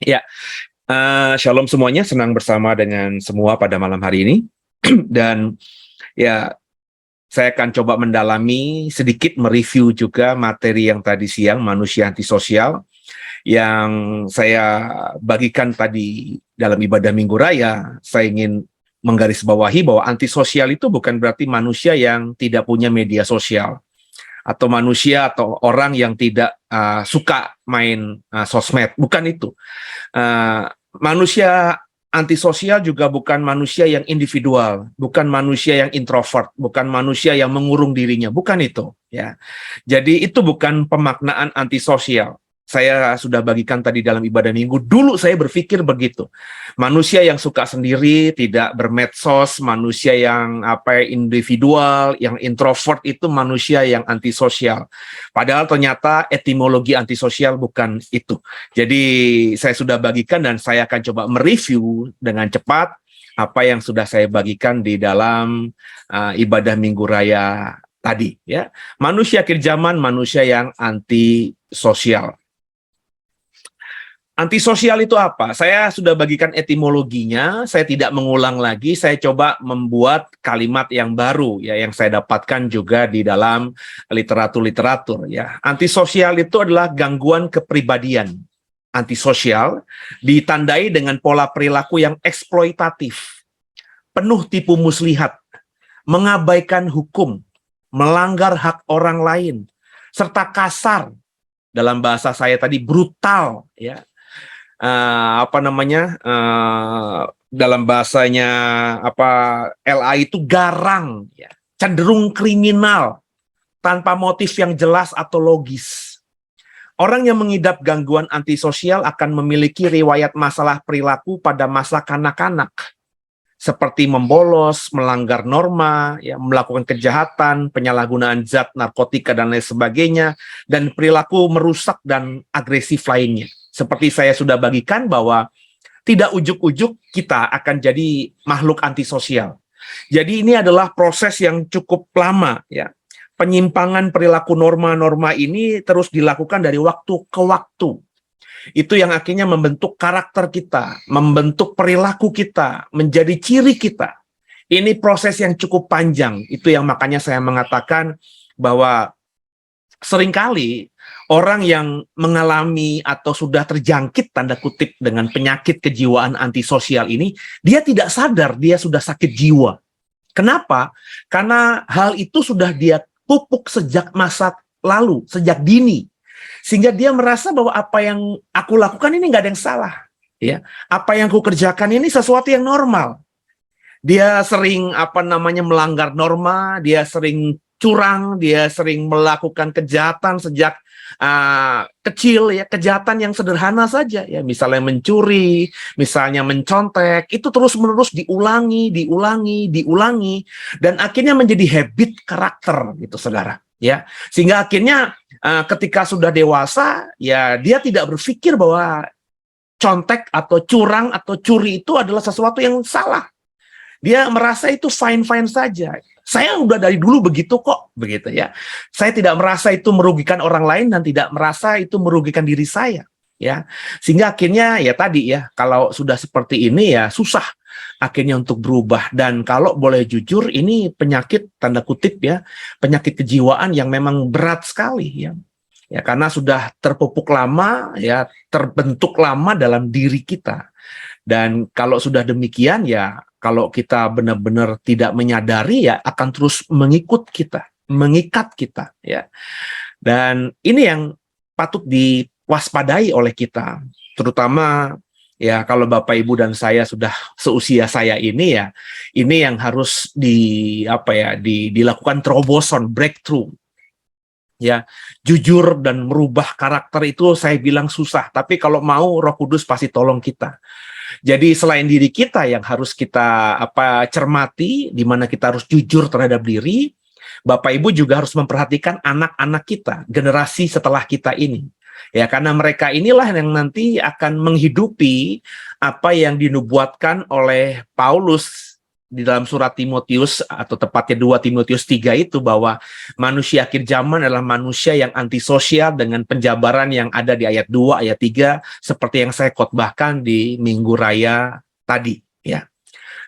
Ya, shalom semuanya, senang bersama dengan semua pada malam hari ini. Dan ya, saya akan coba mendalami sedikit, mereview juga materi yang tadi siang, manusia antisosial, yang saya bagikan tadi dalam ibadah Minggu Raya. Saya ingin menggarisbawahi bahwa antisosial itu bukan berarti manusia yang tidak punya media sosial, atau manusia atau orang yang tidak suka main sosmed, bukan itu. Manusia antisosial juga bukan manusia yang individual, bukan manusia yang introvert, bukan manusia yang mengurung dirinya, bukan itu, ya. Jadi itu bukan pemaknaan antisosial. Saya sudah bagikan tadi dalam ibadah Minggu. Dulu saya berpikir begitu. Manusia yang suka sendiri, tidak bermedsos, manusia yang individual, yang introvert itu manusia yang antisosial. Padahal ternyata etimologi antisosial bukan itu. Jadi saya sudah bagikan dan saya akan coba mereview dengan cepat apa yang sudah saya bagikan di dalam ibadah Minggu Raya tadi, ya. Manusia akhir zaman, manusia yang antisosial. Antisosial itu apa? Saya sudah bagikan etimologinya, saya tidak mengulang lagi, saya coba membuat kalimat yang baru, ya, yang saya dapatkan juga di dalam literatur-literatur, ya. Antisosial itu adalah gangguan kepribadian. Antisosial ditandai dengan pola perilaku yang eksploitatif, penuh tipu muslihat, mengabaikan hukum, melanggar hak orang lain, serta kasar, dalam bahasa saya tadi brutal, ya. Dalam bahasanya LA itu garang, ya, cenderung kriminal, tanpa motif yang jelas atau logis. Orang yang mengidap gangguan antisosial akan memiliki riwayat masalah perilaku pada masa kanak-kanak, seperti membolos, melanggar norma, ya, melakukan kejahatan, penyalahgunaan zat narkotika dan lain sebagainya, dan perilaku merusak dan agresif lainnya. Seperti saya sudah bagikan bahwa tidak ujuk-ujuk kita akan jadi makhluk antisosial. Jadi ini adalah proses yang cukup lama, ya. Penyimpangan perilaku norma-norma ini terus dilakukan dari waktu ke waktu. Itu yang akhirnya membentuk karakter kita, membentuk perilaku kita, menjadi ciri kita. Ini proses yang cukup panjang. Itu yang makanya saya mengatakan bahwa seringkali orang yang mengalami atau sudah terjangkit tanda kutip dengan penyakit kejiwaan antisosial ini, dia tidak sadar dia sudah sakit jiwa. Kenapa? Karena hal itu sudah dia pupuk sejak masa lalu, sejak dini. Sehingga dia merasa bahwa apa yang aku lakukan ini nggak ada yang salah, ya. Apa yang aku kerjakan ini sesuatu yang normal. Dia sering melanggar norma, dia sering curang, dia sering melakukan kejahatan sejak kecil, ya, kejahatan yang sederhana saja, ya, misalnya mencuri, misalnya mencontek, itu terus-menerus diulangi, dan akhirnya menjadi habit karakter, gitu, saudara, ya. Sehingga akhirnya ketika sudah dewasa, ya, dia tidak berpikir bahwa contek atau curang atau curi itu adalah sesuatu yang salah. Dia merasa itu fine-fine saja. Saya udah dari dulu begitu kok, begitu, ya. Saya tidak merasa itu merugikan orang lain dan tidak merasa itu merugikan diri saya, ya. Sehingga akhirnya ya tadi, ya, kalau sudah seperti ini ya susah akhirnya untuk berubah. Dan kalau boleh jujur, ini penyakit tanda kutip, ya, penyakit kejiwaan yang memang berat sekali, ya. Ya, karena sudah terpupuk lama, ya, terbentuk lama dalam diri kita. Dan kalau sudah demikian, ya, kalau kita benar-benar tidak menyadari, ya, akan terus mengikat kita, ya. Dan ini yang patut diwaspadai oleh kita, terutama, ya, kalau Bapak Ibu dan saya sudah seusia saya ini, ya, ini yang harus dilakukan terobosan, breakthrough. Ya, jujur dan merubah karakter itu saya bilang susah, tapi kalau mau Roh Kudus pasti tolong kita. Jadi selain diri kita yang harus kita cermati, di mana kita harus jujur terhadap diri, Bapak Ibu juga harus memperhatikan anak-anak kita, generasi setelah kita ini. Ya, karena mereka inilah yang nanti akan menghidupi apa yang dinubuatkan oleh Paulus di dalam surat Timotius, atau tepatnya 2 Timotius 3 itu, bahwa manusia akhir zaman adalah manusia yang antisosial dengan penjabaran yang ada di ayat 2, ayat 3, seperti yang saya khotbahkan di Minggu Raya tadi, ya.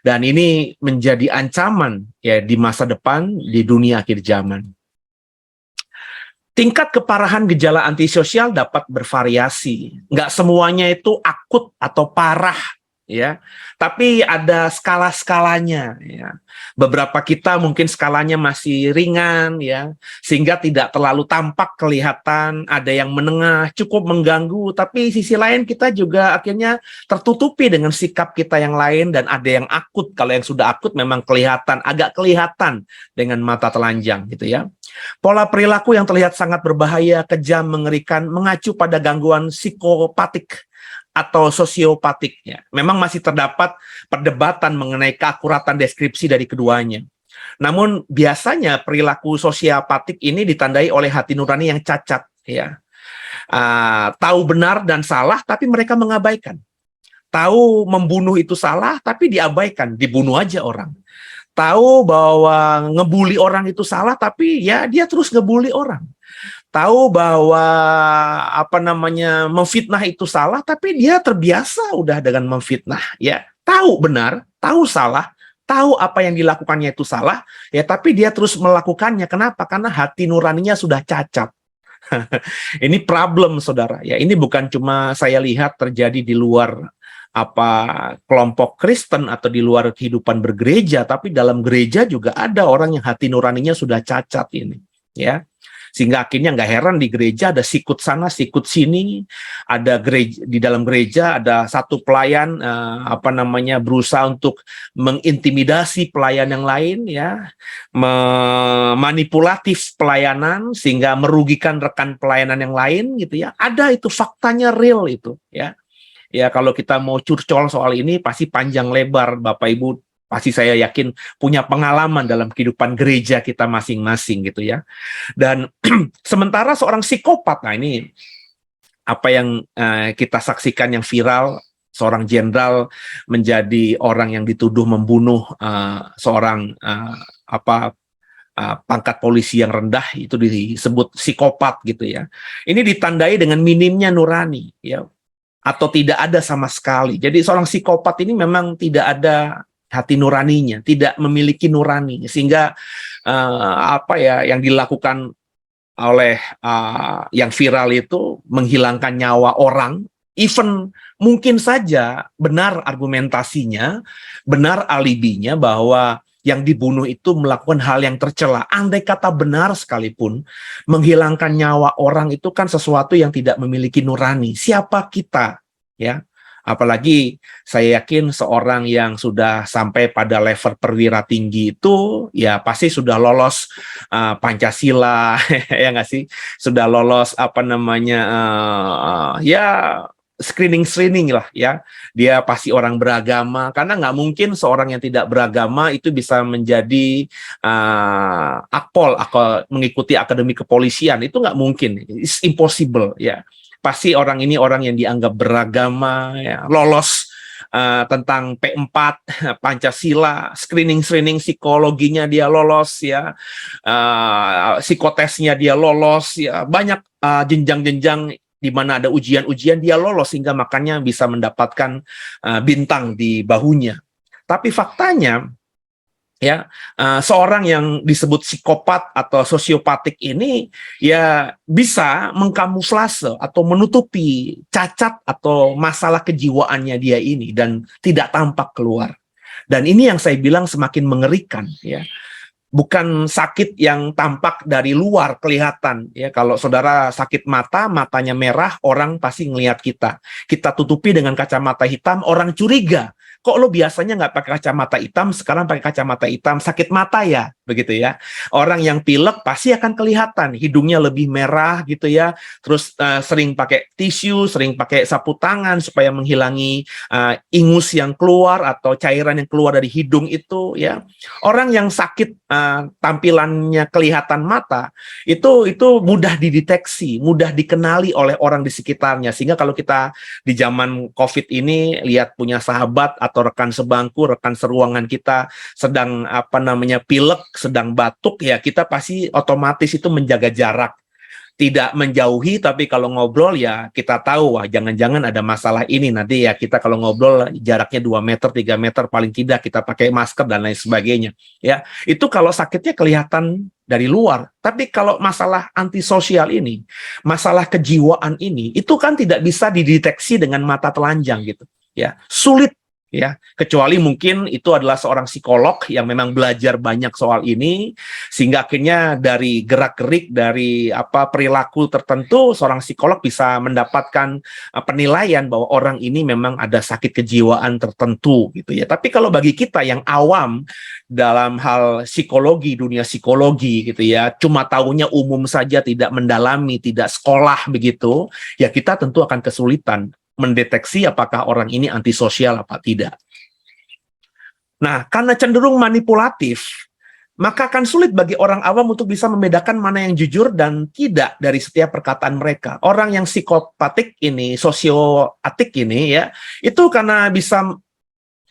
Dan ini menjadi ancaman ya di masa depan di dunia akhir zaman. Tingkat keparahan gejala antisosial dapat bervariasi. Nggak semuanya itu akut atau parah, ya. Tapi ada skala-skalanya, ya. Beberapa kita mungkin skalanya masih ringan, ya, sehingga tidak terlalu tampak kelihatan. Ada yang menengah, cukup mengganggu, tapi sisi lain kita juga akhirnya tertutupi dengan sikap kita yang lain, dan ada yang akut. Kalau yang sudah akut memang kelihatan, agak kelihatan dengan mata telanjang, gitu ya. Pola perilaku yang terlihat sangat berbahaya, kejam, mengerikan, mengacu pada gangguan psikopatik atau sosiopatiknya. Memang masih terdapat perdebatan mengenai keakuratan deskripsi dari keduanya. Namun biasanya perilaku sosiopatik ini ditandai oleh hati nurani yang cacat, ya. Tahu benar dan salah, tapi mereka mengabaikan. Tahu membunuh itu salah, tapi diabaikan, dibunuh aja orang. Tahu bahwa ngebully orang itu salah, tapi ya dia terus ngebully orang. Tahu bahwa memfitnah itu salah, tapi dia terbiasa udah dengan memfitnah, ya. Tahu benar, tahu salah, tahu apa yang dilakukannya itu salah, ya, tapi dia terus melakukannya. Kenapa? Karena hati nuraninya sudah cacat. Ini problem, saudara. Ya, ini bukan cuma saya lihat terjadi di luar kelompok Kristen atau di luar kehidupan bergereja, tapi dalam gereja juga ada orang yang hati nuraninya sudah cacat ini, ya. Sehingga akhirnya nggak heran di gereja ada sikut sana, sikut sini. Ada gereja, di dalam gereja ada satu pelayan berusaha untuk mengintimidasi pelayan yang lain, ya, memanipulatif pelayanan sehingga merugikan rekan pelayanan yang lain, gitu ya. Ada itu, faktanya real itu, ya. Ya, kalau kita mau curcol soal ini pasti panjang lebar, Bapak Ibu pasti saya yakin punya pengalaman dalam kehidupan gereja kita masing-masing, gitu ya. Dan sementara seorang psikopat, nah ini apa yang kita saksikan yang viral, seorang jenderal menjadi orang yang dituduh membunuh seorang pangkat polisi yang rendah, itu disebut psikopat, gitu ya. Ini ditandai dengan minimnya nurani, ya, atau tidak ada sama sekali. Jadi seorang psikopat ini memang tidak ada hati nuraninya, tidak memiliki nurani, sehingga yang dilakukan oleh yang viral itu menghilangkan nyawa orang, even mungkin saja benar argumentasinya, benar alibinya bahwa yang dibunuh itu melakukan hal yang tercela. Andai kata benar sekalipun, menghilangkan nyawa orang itu kan sesuatu yang tidak memiliki nurani. Siapa kita, ya? Apalagi saya yakin seorang yang sudah sampai pada level perwira tinggi itu, ya pasti sudah lolos Pancasila, ya nggak sih? Sudah lolos screening lah, ya. Dia pasti orang beragama, karena nggak mungkin seorang yang tidak beragama itu bisa menjadi akpol atau mengikuti akademi kepolisian. Itu nggak mungkin, it's impossible, ya. Pasti orang ini orang yang dianggap beragama, ya, lolos tentang P4 Pancasila, screening psikologinya dia lolos, ya, psikotesnya dia lolos, ya, banyak jenjang-jenjang di mana ada ujian-ujian dia lolos, sehingga makanya bisa mendapatkan bintang di bahunya. Tapi faktanya, ya, seorang yang disebut psikopat atau sosiopatik ini ya bisa mengkamuflase atau menutupi cacat atau masalah kejiwaannya dia ini dan tidak tampak keluar. Dan ini yang saya bilang semakin mengerikan, ya. Bukan sakit yang tampak dari luar kelihatan, ya. Kalau saudara sakit mata, matanya merah, orang pasti ngelihat kita. Kita tutupi dengan kacamata hitam, orang curiga kok lo biasanya nggak pakai kacamata hitam, sekarang pakai kacamata hitam, sakit mata ya, begitu ya. Orang yang pilek pasti akan kelihatan, hidungnya lebih merah gitu ya, terus sering pakai tisu, sering pakai sapu tangan supaya menghilangi ingus yang keluar atau cairan yang keluar dari hidung itu ya. Orang yang sakit tampilannya kelihatan mata, itu mudah dideteksi, mudah dikenali oleh orang di sekitarnya, sehingga kalau kita di zaman COVID ini lihat punya sahabat atau rekan sebangku, rekan seruangan kita sedang pilek, sedang batuk ya, kita pasti otomatis itu menjaga jarak. Tidak menjauhi, tapi kalau ngobrol ya kita tahu, wah jangan-jangan ada masalah ini nanti ya, kita kalau ngobrol jaraknya 2 meter, 3 meter, paling tidak kita pakai masker dan lain sebagainya. Ya, itu kalau sakitnya kelihatan dari luar. Tapi kalau masalah antisosial ini, masalah kejiwaan ini, itu kan tidak bisa dideteksi dengan mata telanjang gitu. Ya, sulit ya, kecuali mungkin itu adalah seorang psikolog yang memang belajar banyak soal ini, sehingga akhirnya dari gerak-gerik, dari perilaku tertentu, seorang psikolog bisa mendapatkan penilaian bahwa orang ini memang ada sakit kejiwaan tertentu gitu ya. Tapi kalau bagi kita yang awam dalam hal psikologi, dunia psikologi gitu ya, cuma tahunya umum saja, tidak mendalami, tidak sekolah begitu, ya kita tentu akan kesulitan mendeteksi apakah orang ini antisosial apa tidak. Nah, karena cenderung manipulatif, maka akan sulit bagi orang awam untuk bisa membedakan mana yang jujur dan tidak dari setiap perkataan mereka. Orang yang psikopatik ini, sosiopatik ini ya, itu karena bisa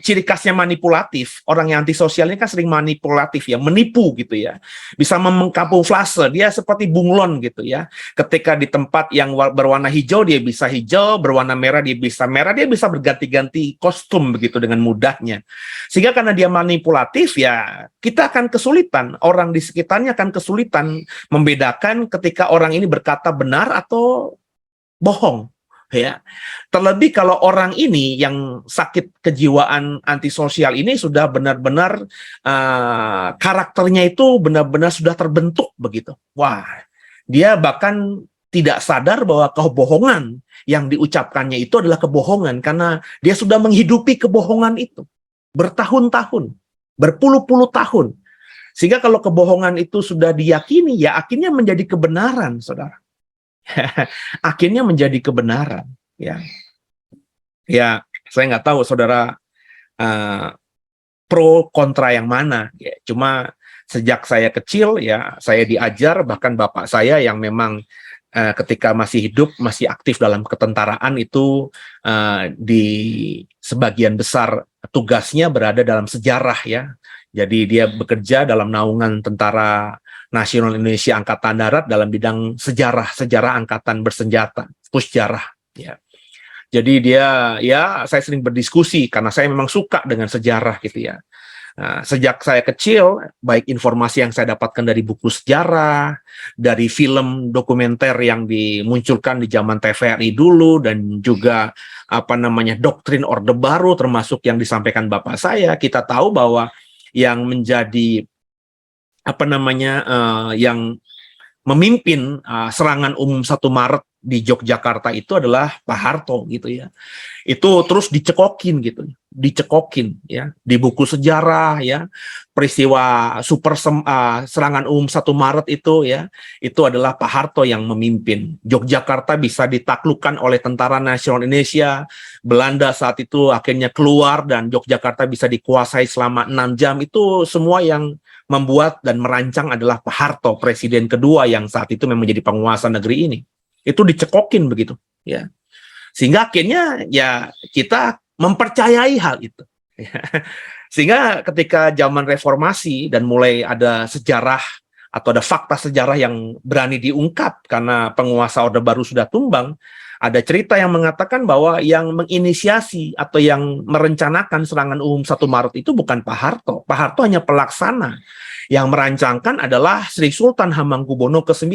ciri khasnya manipulatif. Orang yang antisosial ini kan sering manipulatif ya, menipu gitu ya. Bisa mengkamuflase, dia seperti bunglon gitu ya. Ketika di tempat yang berwarna hijau dia bisa hijau, berwarna merah dia bisa merah, dia bisa berganti-ganti kostum begitu dengan mudahnya. Sehingga karena dia manipulatif ya, kita akan kesulitan, orang di sekitarnya akan kesulitan membedakan ketika orang ini berkata benar atau bohong. Ya, terlebih kalau orang ini yang sakit kejiwaan antisosial ini sudah benar-benar karakternya itu benar-benar sudah terbentuk begitu. Wah, dia bahkan tidak sadar bahwa kebohongan yang diucapkannya itu adalah kebohongan karena dia sudah menghidupi kebohongan itu bertahun-tahun, berpuluh-puluh tahun. Sehingga kalau kebohongan itu sudah diyakini, ya akhirnya menjadi kebenaran, saudara. Akhirnya menjadi kebenaran ya. Ya, saya nggak tahu saudara pro kontra yang mana ya. Cuma sejak saya kecil ya, saya diajar, bahkan bapak saya yang memang ketika masih hidup masih aktif dalam ketentaraan itu di sebagian besar tugasnya berada dalam sejarah ya. Jadi dia bekerja dalam naungan Tentara Nasional Indonesia Angkatan Darat dalam bidang sejarah angkatan bersenjata, pusjarah ya. Jadi dia ya, saya sering berdiskusi karena saya memang suka dengan sejarah gitu ya. Nah, sejak saya kecil, baik informasi yang saya dapatkan dari buku sejarah, dari film dokumenter yang dimunculkan di zaman TVRI dulu, dan juga doktrin Orde Baru termasuk yang disampaikan bapak saya, kita tahu bahwa yang menjadi yang memimpin serangan umum 1 Maret di Yogyakarta itu adalah Pak Harto gitu ya. Itu terus dicekokin gitu, dicekokin ya di buku sejarah ya. Peristiwa serangan umum 1 Maret itu ya, itu adalah Pak Harto yang memimpin. Yogyakarta bisa ditaklukkan oleh Tentara Nasional Indonesia. Belanda saat itu akhirnya keluar dan Yogyakarta bisa dikuasai selama 6 jam. Itu semua yang membuat dan merancang adalah Pak Harto, presiden kedua yang saat itu memang menjadi penguasa negeri ini. Itu dicekokin begitu ya. Sehingga akhirnya ya kita mempercayai hal itu. Sehingga ketika zaman reformasi dan mulai ada sejarah atau ada fakta sejarah yang berani diungkap karena penguasa Orde Baru sudah tumbang, ada cerita yang mengatakan bahwa yang menginisiasi atau yang merencanakan serangan umum 1 Maret itu bukan Pak Harto. Pak Harto hanya pelaksana. Yang merancangkan adalah Sri Sultan Hamengkubuwono ke-9.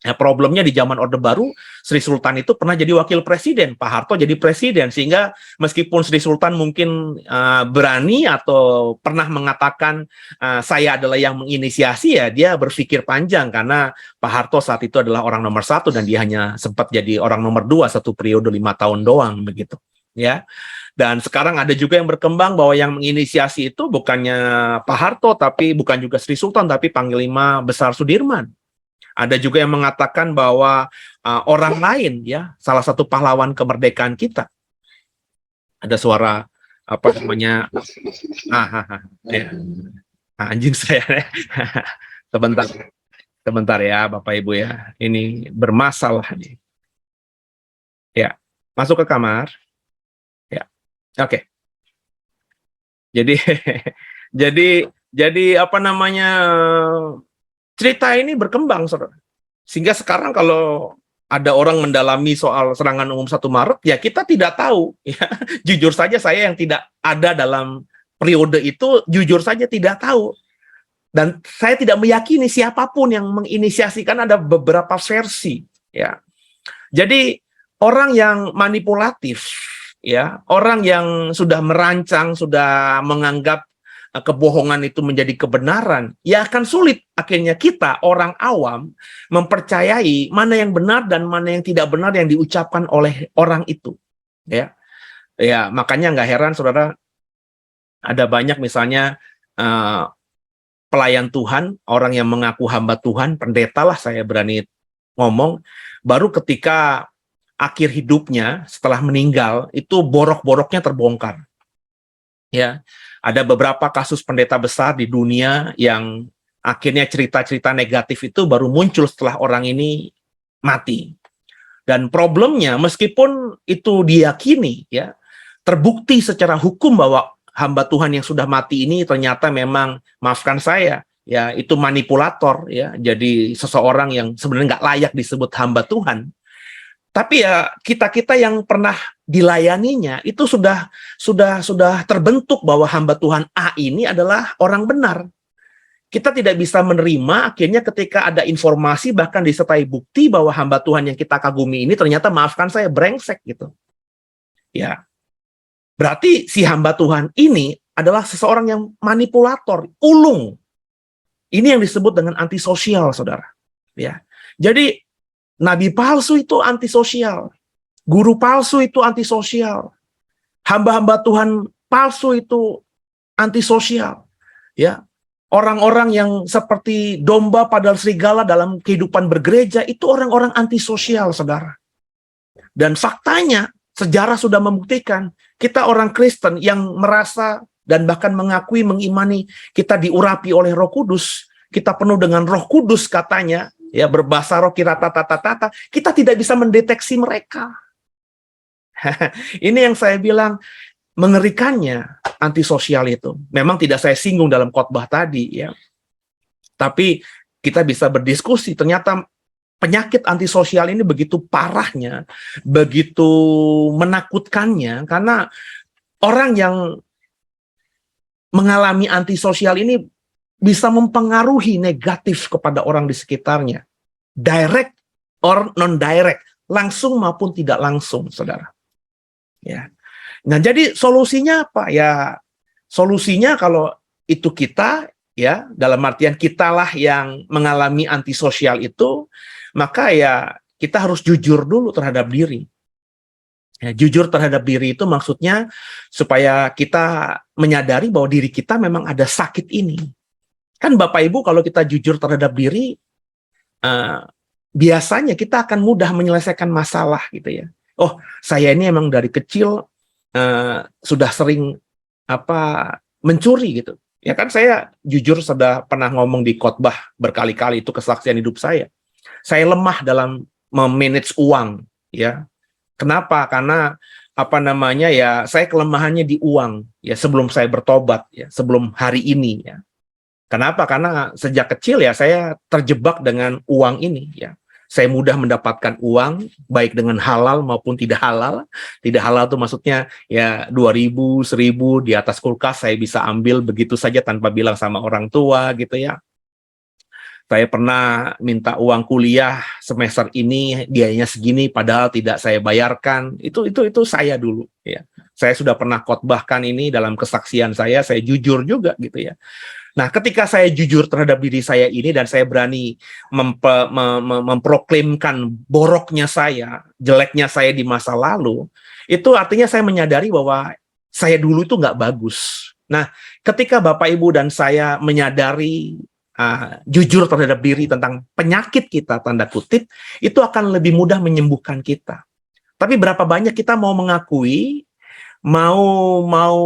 Nah, problemnya di zaman Orde Baru, Sri Sultan itu pernah jadi wakil presiden, Pak Harto jadi presiden, sehingga meskipun Sri Sultan mungkin berani atau pernah mengatakan saya adalah yang menginisiasi, ya dia berpikir panjang karena Pak Harto saat itu adalah orang nomor 1 dan dia hanya sempat jadi orang nomor 2 1 periode 5 tahun doang begitu. ya. Dan sekarang ada juga yang berkembang bahwa yang menginisiasi itu bukannya Pak Harto, tapi bukan juga Sri Sultan, tapi Panglima Besar Sudirman. Ada juga yang mengatakan bahwa orang lain, ya, salah satu pahlawan kemerdekaan kita. Ada suara apa namanya? Ya. Anjing saya. Sebentar, sebentar ya, Bapak Ibu ya. Ini bermasalah nih. Ya, masuk ke kamar. Ya, oke. Jadi jadi apa namanya, cerita ini berkembang, saudara. Sehingga sekarang kalau ada orang mendalami soal serangan umum 1 Maret, ya kita tidak tahu. Ya. Jujur saja saya yang tidak ada dalam periode itu, jujur saja tidak tahu. Dan saya tidak meyakini siapapun yang menginisiasikan, ada beberapa versi. Ya. Jadi orang yang manipulatif, ya, orang yang sudah merancang, sudah menganggap kebohongan itu menjadi kebenaran, ya akan sulit akhirnya kita orang awam mempercayai mana yang benar dan mana yang tidak benar yang diucapkan oleh orang itu. Ya, ya makanya nggak heran, saudara, ada banyak misalnya pelayan Tuhan, orang yang mengaku hamba Tuhan, pendeta lah saya berani ngomong, baru ketika akhir hidupnya setelah meninggal itu borok-boroknya terbongkar. Ya, ada beberapa kasus pendeta besar di dunia yang akhirnya cerita-cerita negatif itu baru muncul setelah orang ini mati. Dan problemnya, meskipun itu diyakini, ya, terbukti secara hukum bahwa hamba Tuhan yang sudah mati ini ternyata memang, maafkan saya, ya, itu manipulator, ya, jadi seseorang yang sebenarnya nggak layak disebut hamba Tuhan. Tapi ya kita-kita yang pernah dilayaninya itu sudah terbentuk bahwa hamba Tuhan A ini adalah orang benar. Kita tidak bisa menerima akhirnya ketika ada informasi bahkan disertai bukti bahwa hamba Tuhan yang kita kagumi ini ternyata, maafkan saya, brengsek gitu. Ya. Berarti si hamba Tuhan ini adalah seseorang yang manipulator, ulung. Ini yang disebut dengan antisosial, saudara. Ya. Jadi nabi palsu itu antisosial, guru palsu itu antisosial, hamba-hamba Tuhan palsu itu antisosial, ya. Orang-orang yang seperti domba padahal serigala dalam kehidupan bergereja itu orang-orang antisosial, saudara. Dan faktanya sejarah sudah membuktikan kita orang Kristen yang merasa dan bahkan mengakui, mengimani kita diurapi oleh Roh Kudus, kita penuh dengan Roh Kudus katanya, ya, berbahasa roh kita tata, kita tidak bisa mendeteksi mereka. Ini yang saya bilang mengerikannya antisosial itu. Memang tidak saya singgung dalam khotbah tadi, ya. Tapi kita bisa berdiskusi, ternyata penyakit antisosial ini begitu parahnya, begitu menakutkannya, karena orang yang mengalami antisosial ini bisa mempengaruhi negatif kepada orang di sekitarnya. Direct or non-direct, langsung maupun tidak langsung, saudara. Ya. Nah, jadi solusinya apa? Ya, solusinya kalau itu kita, ya, dalam artian kitalah yang mengalami antisosial itu, maka ya kita harus jujur dulu terhadap diri. Ya, jujur terhadap diri itu maksudnya supaya kita menyadari bahwa diri kita memang ada sakit ini. Kan Bapak Ibu, kalau kita jujur terhadap diri, biasanya kita akan mudah menyelesaikan masalah gitu ya. Oh, saya ini emang dari kecil sudah sering mencuri gitu. Ya kan, saya jujur sudah pernah ngomong di khotbah berkali-kali, itu kesaksian hidup saya. Saya lemah dalam memanage uang, ya. Kenapa? Karena ya saya kelemahannya di uang ya sebelum saya bertobat ya, sebelum hari ini ya. Kenapa? Karena sejak kecil ya saya terjebak dengan uang ini ya. Saya mudah mendapatkan uang baik dengan halal maupun tidak halal. Tidak halal itu maksudnya ya 2.000, 1.000 di atas kulkas saya bisa ambil begitu saja tanpa bilang sama orang tua gitu ya. Saya pernah minta uang kuliah semester ini biayanya segini padahal tidak saya bayarkan. Itu saya dulu ya. Saya sudah pernah khotbahkan ini dalam kesaksian saya jujur juga gitu ya. Nah, ketika saya jujur terhadap diri saya ini dan saya berani memproklamkan boroknya saya, jeleknya saya di masa lalu, Itu artinya saya menyadari bahwa saya dulu itu nggak bagus. Nah, ketika Bapak Ibu dan saya menyadari jujur terhadap diri tentang penyakit kita, tanda kutip, itu akan lebih mudah menyembuhkan kita. Tapi berapa banyak kita mau mengakui, mau mau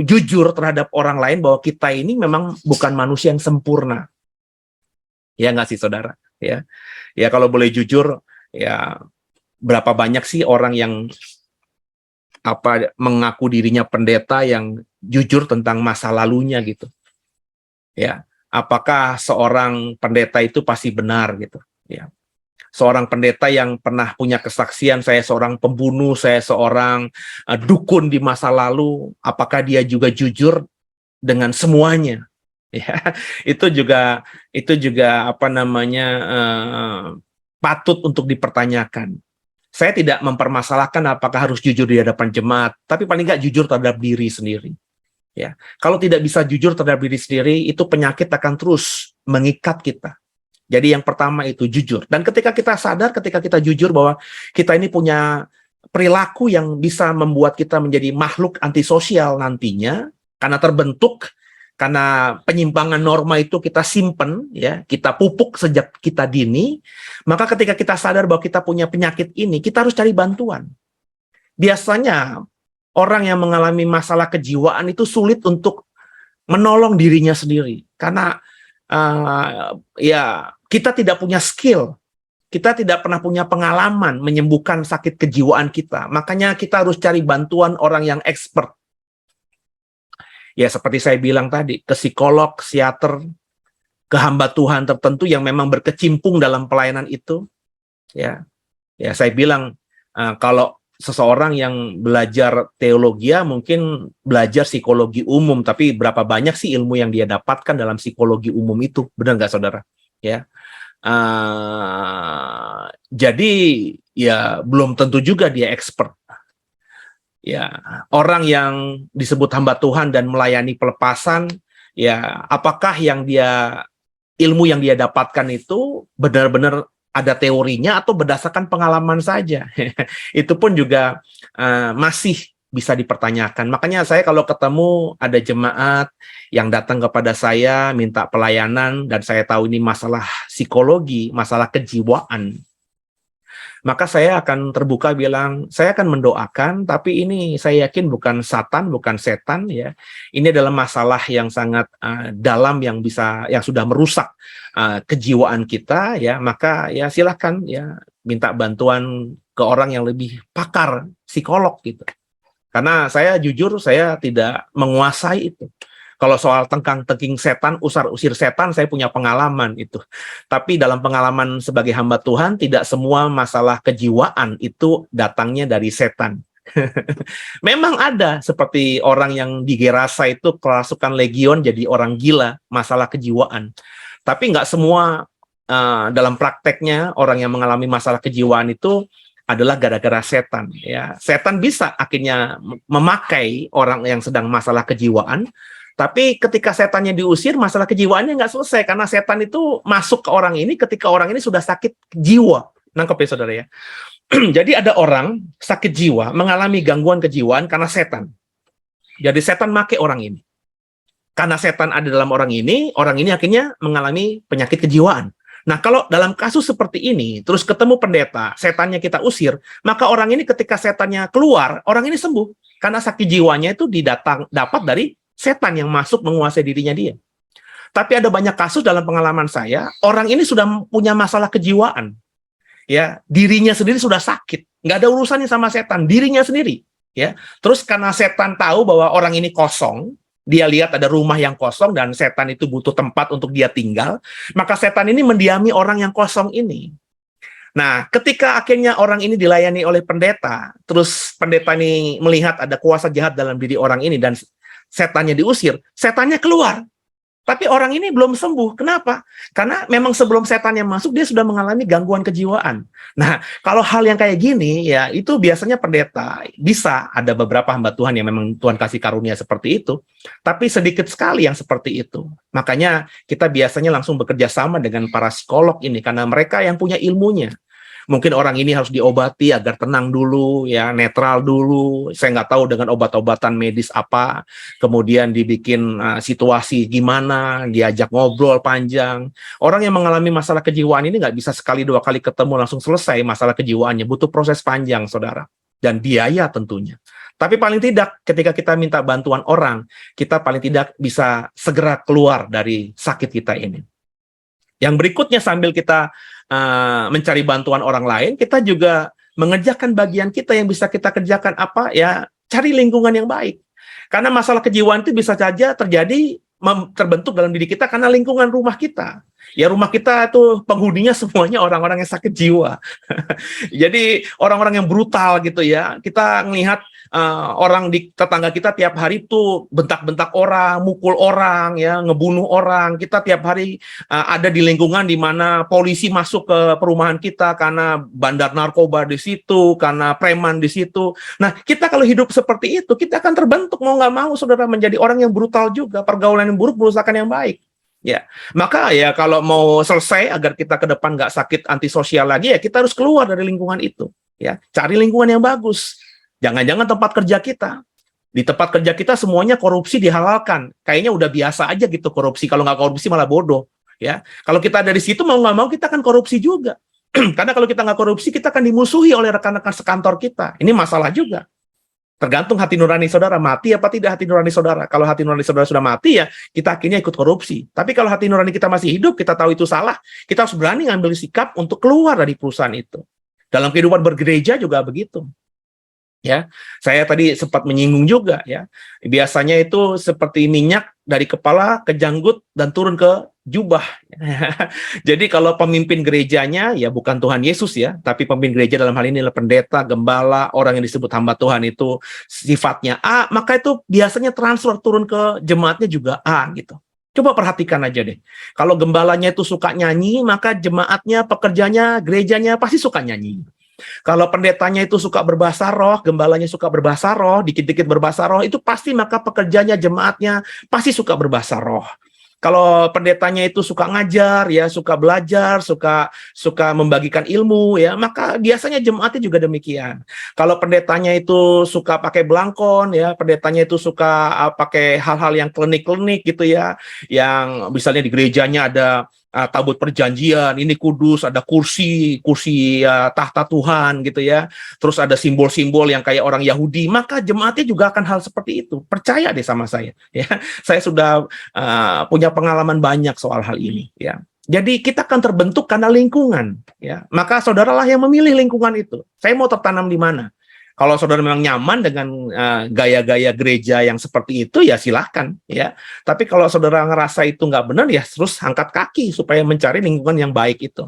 jujur terhadap orang lain bahwa kita ini memang bukan manusia yang sempurna. Ya nggak sih, saudara? Ya, ya kalau boleh jujur, ya berapa banyak sih orang yang mengaku dirinya pendeta yang jujur tentang masa lalunya gitu. Ya, apakah seorang pendeta itu pasti benar gitu? Ya. Seorang pendeta yang pernah punya kesaksian, saya seorang pembunuh, saya seorang dukun di masa lalu, apakah dia juga jujur dengan semuanya? Ya, itu juga patut untuk dipertanyakan. Saya tidak mempermasalahkan apakah harus jujur di hadapan jemaat, tapi paling nggak jujur terhadap diri sendiri. Ya, kalau tidak bisa jujur terhadap diri sendiri, itu penyakit akan terus mengikat kita. Jadi yang pertama itu jujur. Dan ketika kita sadar, ketika kita jujur bahwa kita ini punya perilaku yang bisa membuat kita menjadi makhluk antisosial nantinya, karena terbentuk, karena penyimpangan norma itu kita simpen, ya, kita pupuk sejak kita dini, maka ketika kita sadar bahwa kita punya penyakit ini, kita harus cari bantuan. Biasanya orang yang mengalami masalah kejiwaan itu sulit untuk menolong dirinya sendiri, karena ya kita tidak punya skill, kita tidak pernah punya pengalaman menyembuhkan sakit kejiwaan kita, makanya kita harus cari bantuan orang yang expert. Ya seperti saya bilang tadi, ke psikolog, psikiater, ke hamba Tuhan tertentu yang memang berkecimpung dalam pelayanan itu. Ya saya bilang kalau seseorang yang belajar teologi mungkin belajar psikologi umum, tapi berapa banyak sih ilmu yang dia dapatkan dalam psikologi umum itu, benar nggak saudara? Ya, jadi ya belum tentu juga dia expert. Ya, orang yang disebut hamba Tuhan dan melayani pelepasan, ya apakah ilmu yang dia dapatkan itu benar-benar ada teorinya atau berdasarkan pengalaman saja? Itu pun juga masih bisa dipertanyakan. Makanya saya kalau ketemu ada jemaat yang datang kepada saya minta pelayanan dan saya tahu ini masalah psikologi, masalah kejiwaan, maka saya akan terbuka bilang, saya akan mendoakan, tapi ini saya yakin bukan Satan, bukan setan, ya. Ini adalah masalah yang sangat dalam yang sudah merusak kejiwaan kita, ya. Maka ya silakan ya minta bantuan ke orang yang lebih pakar, psikolog gitu. Karena saya jujur saya tidak menguasai itu. Kalau soal tengkang-tengking setan, usar-usir setan, saya punya pengalaman itu. Tapi dalam pengalaman sebagai hamba Tuhan, tidak semua masalah kejiwaan itu datangnya dari setan. Memang ada, seperti orang yang di Gerasa itu kerasukan legion jadi orang gila, masalah kejiwaan. Tapi nggak semua dalam prakteknya orang yang mengalami masalah kejiwaan itu adalah gara-gara setan. Ya, setan bisa akhirnya memakai orang yang sedang masalah kejiwaan. Tapi ketika setannya diusir, masalah kejiwaannya nggak selesai. Karena setan itu masuk ke orang ini ketika orang ini sudah sakit jiwa. Nangkep ya saudara ya? Jadi ada orang sakit jiwa, mengalami gangguan kejiwaan karena setan. Jadi setan make orang ini. Karena setan ada dalam orang ini akhirnya mengalami penyakit kejiwaan. Nah kalau dalam kasus seperti ini, terus ketemu pendeta, setannya kita usir, maka orang ini ketika setannya keluar, orang ini sembuh. Karena sakit jiwanya itu dapat dari setan yang masuk menguasai dirinya dia. Tapi ada banyak kasus dalam pengalaman saya, orang ini sudah punya masalah kejiwaan. Ya, dirinya sendiri sudah sakit. Nggak ada urusannya sama setan, dirinya sendiri. Ya, terus karena setan tahu bahwa orang ini kosong, dia lihat ada rumah yang kosong dan setan itu butuh tempat untuk dia tinggal, maka setan ini mendiami orang yang kosong ini. Nah, ketika akhirnya orang ini dilayani oleh pendeta, terus pendeta ini melihat ada kuasa jahat dalam diri orang ini dan setannya diusir, setannya keluar. Tapi orang ini belum sembuh. Kenapa? Karena memang sebelum setannya masuk, dia sudah mengalami gangguan kejiwaan. Nah, kalau hal yang kayak gini, ya itu biasanya pendeta bisa ada beberapa hamba Tuhan yang memang Tuhan kasih karunia seperti itu. Tapi sedikit sekali yang seperti itu. Makanya kita biasanya langsung bekerja sama dengan para psikolog ini, karena mereka yang punya ilmunya. Mungkin orang ini harus diobati agar tenang dulu, ya, netral dulu. Saya nggak tahu dengan obat-obatan medis apa. Kemudian dibikin situasi gimana, diajak ngobrol panjang. Orang yang mengalami masalah kejiwaan ini nggak bisa sekali dua kali ketemu langsung selesai masalah kejiwaannya. Butuh proses panjang, saudara. Dan biaya tentunya. Tapi paling tidak ketika kita minta bantuan orang, kita paling tidak bisa segera keluar dari sakit kita ini. Yang berikutnya sambil kita mencari bantuan orang lain, kita juga mengerjakan bagian kita yang bisa kita kerjakan apa ya, cari lingkungan yang baik. Karena masalah kejiwaan itu bisa saja terjadi terbentuk dalam diri kita karena lingkungan rumah kita. Ya rumah kita itu penghuninya semuanya orang-orang yang sakit jiwa. Jadi orang-orang yang brutal gitu ya. Kita melihat orang di tetangga kita tiap hari tuh bentak-bentak orang, mukul orang, ya, ngebunuh orang. Kita tiap hari ada di lingkungan di mana polisi masuk ke perumahan kita karena bandar narkoba di situ, karena preman di situ. Nah, kita kalau hidup seperti itu, kita akan terbentuk mau nggak mau, saudara, menjadi orang yang brutal juga. Pergaulan yang buruk merusakkan yang baik. Ya, maka ya kalau mau selesai agar kita ke depan nggak sakit antisosial lagi, ya kita harus keluar dari lingkungan itu. Ya, cari lingkungan yang bagus. Jangan-jangan tempat kerja kita. Di tempat kerja kita semuanya korupsi dihalalkan. Kayaknya udah biasa aja gitu korupsi. Kalau nggak korupsi malah bodoh. Ya, kalau kita ada di situ mau nggak mau kita akan korupsi juga. Karena kalau kita nggak korupsi kita akan dimusuhi oleh rekan-rekan sekantor kita. Ini masalah juga. Tergantung hati nurani saudara, mati apa tidak hati nurani saudara. Kalau hati nurani saudara sudah mati, ya kita akhirnya ikut korupsi. Tapi kalau hati nurani kita masih hidup, kita tahu itu salah, kita harus berani ngambil sikap untuk keluar dari perusahaan itu. Dalam kehidupan bergereja juga begitu. Ya, saya tadi sempat menyinggung juga, ya. Biasanya itu seperti minyak dari kepala ke janggut dan turun ke jubah. Jadi kalau pemimpin gerejanya ya bukan Tuhan Yesus ya, tapi pemimpin gereja dalam hal ini adalah pendeta, gembala, orang yang disebut hamba Tuhan itu sifatnya A, maka itu biasanya transfer turun ke jemaatnya juga A gitu. Coba perhatikan aja deh. Kalau gembalanya itu suka nyanyi, maka jemaatnya, pekerjanya, gerejanya pasti suka nyanyi. Kalau pendetanya itu suka berbahasa roh, gembalanya suka berbahasa roh, dikit-dikit berbahasa roh, itu pasti maka pekerjanya, jemaatnya pasti suka berbahasa roh. Kalau pendetanya itu suka ngajar, ya suka belajar, suka membagikan ilmu, ya maka biasanya jemaatnya juga demikian. Kalau pendetanya itu suka pakai belangkon, ya pendetanya itu suka pakai hal-hal yang klinik-klinik gitu ya, yang misalnya di gerejanya ada tabut perjanjian, ini kudus, ada kursi tahta Tuhan gitu ya. Terus ada simbol-simbol yang kayak orang Yahudi, maka jemaatnya juga akan hal seperti itu. Percaya deh sama saya, ya. Saya sudah punya pengalaman banyak soal hal ini, ya. Jadi kita akan terbentuk karena lingkungan, ya. Maka saudaralah yang memilih lingkungan itu. Saya mau tertanam di mana? Kalau saudara memang nyaman dengan gaya-gaya gereja yang seperti itu, ya silahkan, ya. Tapi kalau saudara ngerasa itu nggak benar, ya terus angkat kaki supaya mencari lingkungan yang baik itu.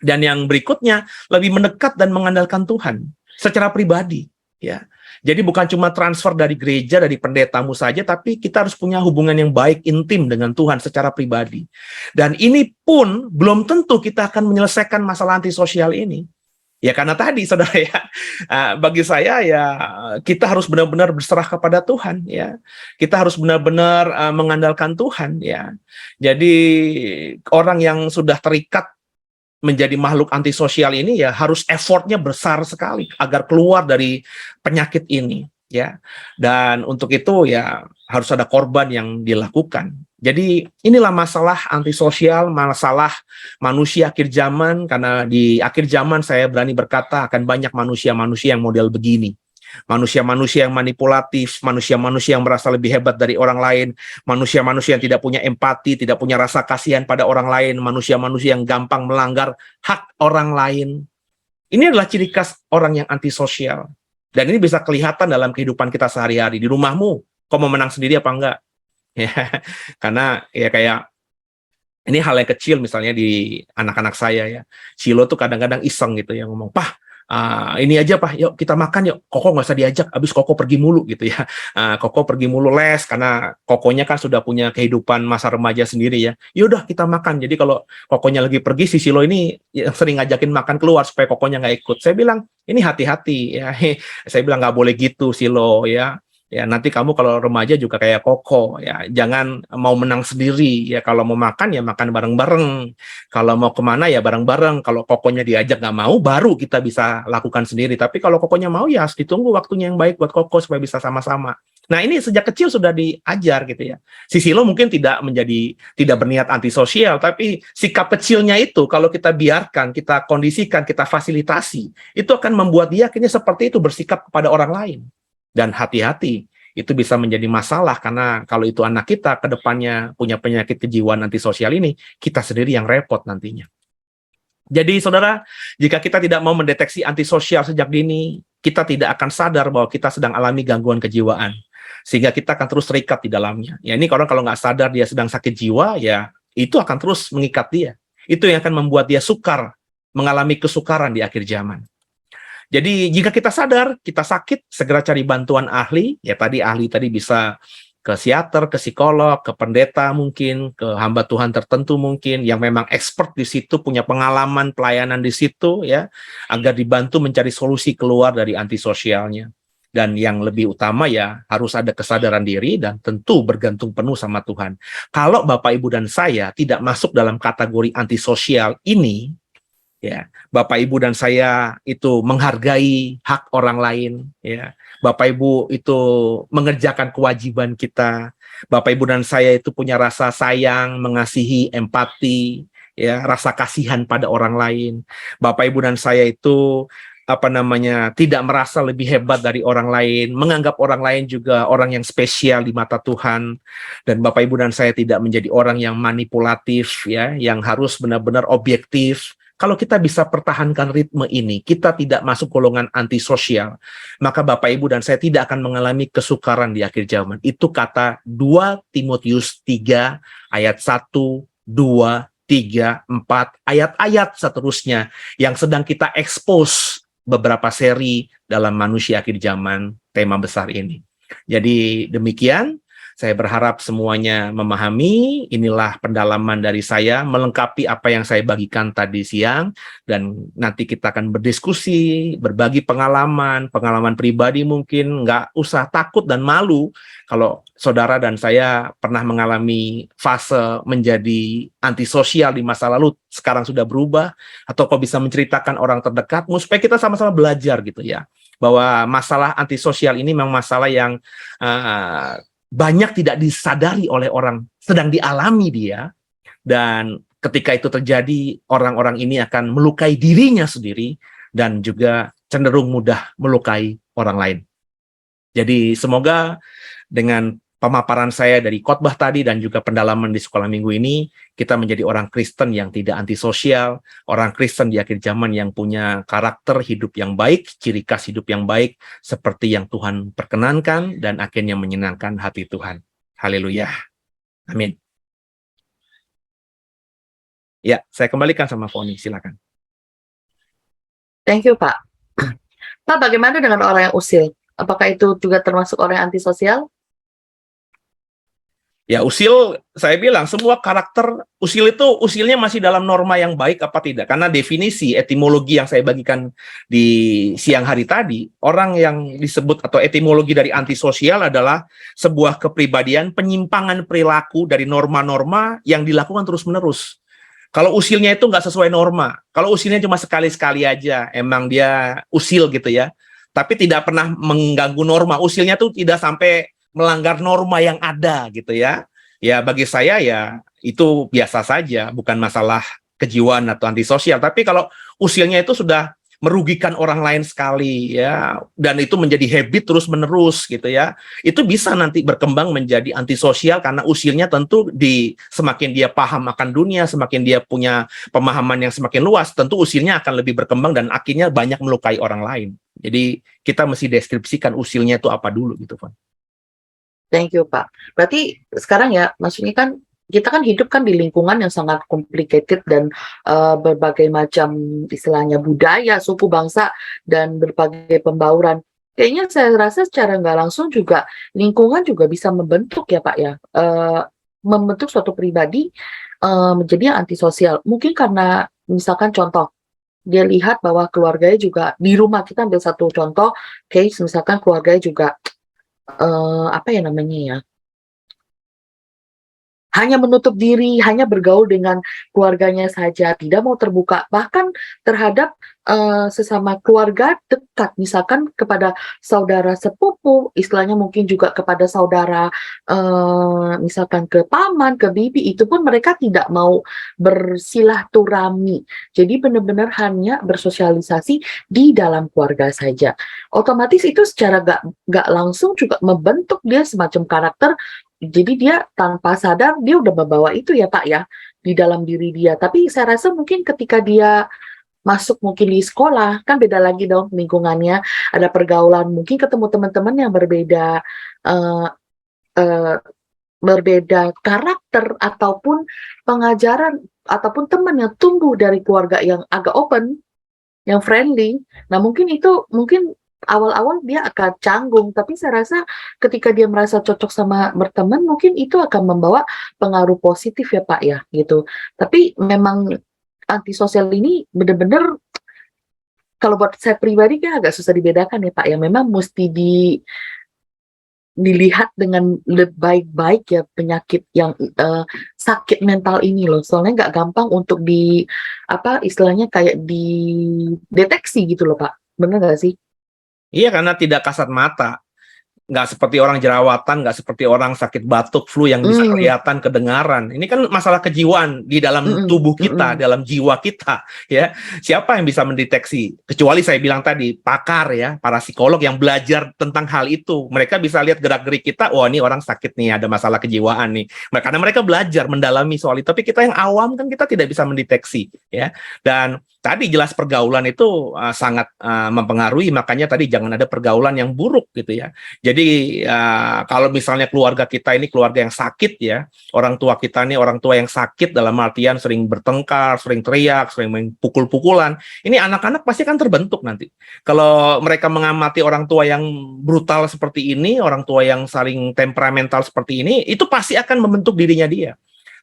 Dan yang berikutnya, lebih mendekat dan mengandalkan Tuhan secara pribadi, ya. Jadi bukan cuma transfer dari gereja, dari pendetamu saja, tapi kita harus punya hubungan yang baik, intim dengan Tuhan secara pribadi. Dan ini pun belum tentu kita akan menyelesaikan masalah antisosial ini. Ya karena tadi saudara ya, bagi saya ya kita harus benar-benar berserah kepada Tuhan ya. Kita harus benar-benar mengandalkan Tuhan ya. Jadi orang yang sudah terikat menjadi makhluk antisosial ini ya harus effortnya besar sekali agar keluar dari penyakit ini ya. Dan untuk itu ya harus ada korban yang dilakukan. Jadi inilah masalah antisosial, masalah manusia akhir zaman, karena di akhir zaman saya berani berkata akan banyak manusia-manusia yang model begini. Manusia-manusia yang manipulatif, manusia-manusia yang merasa lebih hebat dari orang lain, manusia-manusia yang tidak punya empati, tidak punya rasa kasihan pada orang lain, manusia-manusia yang gampang melanggar hak orang lain. Ini adalah ciri khas orang yang antisosial. Dan ini bisa kelihatan dalam kehidupan kita sehari-hari. Di rumahmu, kau mau menang sendiri apa enggak? Ya, karena ya kayak ini hal yang kecil misalnya di anak-anak saya ya. Silo tuh kadang-kadang iseng gitu ya ngomong, "Pah, ini aja Pak, yuk kita makan yuk. Koko nggak usah diajak, abis Koko pergi mulu gitu ya. Koko pergi mulu les karena Kokonya kan sudah punya kehidupan masa remaja sendiri ya. Yaudah kita makan. Jadi kalau Kokonya lagi pergi, si Silo ini yang sering ngajakin makan keluar supaya Kokonya nggak ikut. Saya bilang ini hati-hati ya. Saya bilang nggak boleh gitu Silo ya. Ya, nanti kamu kalau remaja juga kayak Koko ya, jangan mau menang sendiri ya. Kalau mau makan ya makan bareng-bareng. Kalau mau kemana ya bareng-bareng. Kalau Kokonya diajak nggak mau, baru kita bisa lakukan sendiri. Tapi kalau Kokonya mau ya harus ditunggu waktunya yang baik buat Koko supaya bisa sama-sama. Nah, ini sejak kecil sudah diajar gitu ya. Si Silo mungkin tidak berniat antisosial, tapi sikap kecilnya itu kalau kita biarkan, kita kondisikan, kita fasilitasi, itu akan membuat dia akhirnya seperti itu bersikap kepada orang lain. Dan hati-hati, itu bisa menjadi masalah karena kalau itu anak kita ke depannya punya penyakit kejiwaan antisosial ini, kita sendiri yang repot nantinya. Jadi saudara, jika kita tidak mau mendeteksi antisosial sejak dini, kita tidak akan sadar bahwa kita sedang alami gangguan kejiwaan. Sehingga kita akan terus terikat di dalamnya. Ya, ini kalau nggak sadar dia sedang sakit jiwa, ya itu akan terus mengikat dia. Itu yang akan membuat dia sukar, mengalami kesukaran di akhir zaman. Jadi jika kita sadar kita sakit, segera cari bantuan ahli. Ya tadi ahli tadi bisa ke psikiater, ke psikolog, ke pendeta mungkin, ke hamba Tuhan tertentu mungkin yang memang expert di situ, punya pengalaman pelayanan di situ ya, agar dibantu mencari solusi keluar dari antisosialnya. Dan yang lebih utama ya harus ada kesadaran diri dan tentu bergantung penuh sama Tuhan. Kalau Bapak Ibu dan saya tidak masuk dalam kategori antisosial ini, ya, Bapak Ibu dan saya itu menghargai hak orang lain, ya. Bapak Ibu itu mengerjakan kewajiban kita. Bapak Ibu dan saya itu punya rasa sayang, mengasihi, empati, ya, rasa kasihan pada orang lain. Bapak Ibu dan saya itu tidak merasa lebih hebat dari orang lain, menganggap orang lain juga orang yang spesial di mata Tuhan. Dan Bapak Ibu dan saya tidak menjadi orang yang manipulatif, ya, yang harus benar-benar objektif. Kalau kita bisa pertahankan ritme ini, kita tidak masuk golongan antisosial, maka Bapak Ibu dan saya tidak akan mengalami kesukaran di akhir zaman. Itu kata 2 Timotius 3 ayat 1, 2, 3, 4, ayat-ayat seterusnya yang sedang kita expose beberapa seri dalam manusia akhir zaman, tema besar ini. Jadi demikian. Saya berharap semuanya memahami. Inilah pendalaman dari saya, melengkapi apa yang saya bagikan tadi siang. Dan nanti kita akan berdiskusi, berbagi pengalaman pribadi mungkin. Nggak usah takut dan malu kalau saudara dan saya pernah mengalami fase menjadi antisosial di masa lalu, sekarang sudah berubah. Atau kok bisa menceritakan orang terdekatmu, supaya kita sama-sama belajar gitu ya. Bahwa masalah antisosial ini memang masalah yang banyak tidak disadari oleh orang, sedang dialami dia, dan ketika itu terjadi, orang-orang ini akan melukai dirinya sendiri, dan juga cenderung mudah melukai orang lain. Jadi semoga dengan pemaparan saya dari khotbah tadi dan juga pendalaman di sekolah minggu ini, kita menjadi orang Kristen yang tidak antisosial, orang Kristen di akhir zaman yang punya karakter hidup yang baik, ciri khas hidup yang baik, seperti yang Tuhan perkenankan dan akhirnya menyenangkan hati Tuhan. Haleluya. Amin. Ya, saya kembalikan sama Foni, silakan. Thank you, Pak. Pak, bagaimana dengan orang yang usil? Apakah itu juga termasuk orang yang antisosial? Ya, usil, saya bilang semua karakter usil itu usilnya masih dalam norma yang baik apa tidak? Karena definisi etimologi yang saya bagikan di siang hari tadi, orang yang disebut atau etimologi dari antisosial adalah sebuah kepribadian penyimpangan perilaku dari norma-norma yang dilakukan terus-menerus. Kalau usilnya itu nggak sesuai norma, kalau usilnya cuma sekali-sekali aja, emang dia usil gitu ya, tapi tidak pernah mengganggu norma, usilnya tuh tidak sampai melanggar norma yang ada gitu ya. Ya bagi saya ya itu biasa saja, bukan masalah kejiwaan atau antisosial. Tapi kalau usilnya itu sudah merugikan orang lain sekali ya, dan itu menjadi habit terus menerus gitu ya, itu bisa nanti berkembang menjadi antisosial karena usilnya tentu semakin dia paham akan dunia, semakin dia punya pemahaman yang semakin luas, tentu usilnya akan lebih berkembang dan akhirnya banyak melukai orang lain. Jadi kita mesti deskripsikan usilnya itu apa dulu gitu, Pak. Thank you, Pak. Berarti sekarang ya, maksudnya kan kita kan hidup kan di lingkungan yang sangat complicated dan berbagai macam istilahnya budaya, suku, bangsa, dan berbagai pembauran. Kayaknya saya rasa secara nggak langsung juga lingkungan juga bisa membentuk ya, Pak ya, membentuk suatu pribadi menjadi antisosial. Mungkin karena misalkan contoh, dia lihat bahwa keluarganya juga di rumah, kita ambil satu contoh case, misalkan keluarganya juga apa ya namanya ya, hanya menutup diri, hanya bergaul dengan keluarganya saja, tidak mau terbuka, bahkan terhadap sesama keluarga dekat, misalkan kepada saudara sepupu, istilahnya mungkin juga kepada saudara, misalkan ke paman, ke bibi, itu pun mereka tidak mau bersilaturahmi. Jadi benar-benar hanya bersosialisasi di dalam keluarga saja. Otomatis itu secara nggak langsung juga membentuk dia semacam karakter, jadi dia tanpa sadar dia udah membawa itu ya Pak ya, di dalam diri dia. Tapi saya rasa mungkin ketika dia masuk mungkin di sekolah, kan beda lagi dong lingkungannya, ada pergaulan, mungkin ketemu teman-teman yang berbeda, eee eee, berbeda karakter ataupun pengajaran, ataupun teman yang tumbuh dari keluarga yang agak open, yang friendly. Nah, mungkin itu mungkin awal-awal dia akan canggung, tapi saya rasa ketika dia merasa cocok sama berteman, mungkin itu akan membawa pengaruh positif ya, Pak, ya, gitu. Tapi memang antisosial ini benar-benar kalau buat saya pribadi kan agak susah dibedakan ya, Pak, ya. Memang mesti dilihat dengan baik-baik ya penyakit yang, sakit mental ini loh. Soalnya nggak gampang untuk apa, istilahnya kayak dideteksi gitu loh, Pak. Bener nggak sih? Iya, karena tidak kasat mata. Nggak seperti orang jerawatan, nggak seperti orang sakit batuk, flu yang bisa Mmm, kelihatan, kedengaran. Ini kan masalah kejiwaan di dalam mhm tubuh kita, mhm. dalam jiwa kita, ya. Siapa yang bisa mendeteksi? Kecuali saya bilang tadi, pakar ya, para psikolog yang belajar tentang hal itu. Mereka bisa lihat gerak-gerik kita, wah ini orang sakit nih, ada masalah kejiwaan nih. Karena mereka belajar mendalami soal itu. Tapi kita yang awam kan kita tidak bisa mendeteksi, ya. Dan tadi jelas pergaulan itu sangat mempengaruhi, makanya tadi jangan ada pergaulan yang buruk gitu ya. Jadi kalau misalnya keluarga kita ini keluarga yang sakit ya, orang tua kita ini orang tua yang sakit dalam artian sering bertengkar, sering teriak, sering main pukul-pukulan, ini anak-anak pasti akan terbentuk nanti. Kalau mereka mengamati orang tua yang brutal seperti ini, orang tua yang saling temperamental seperti ini, itu pasti akan membentuk dirinya dia.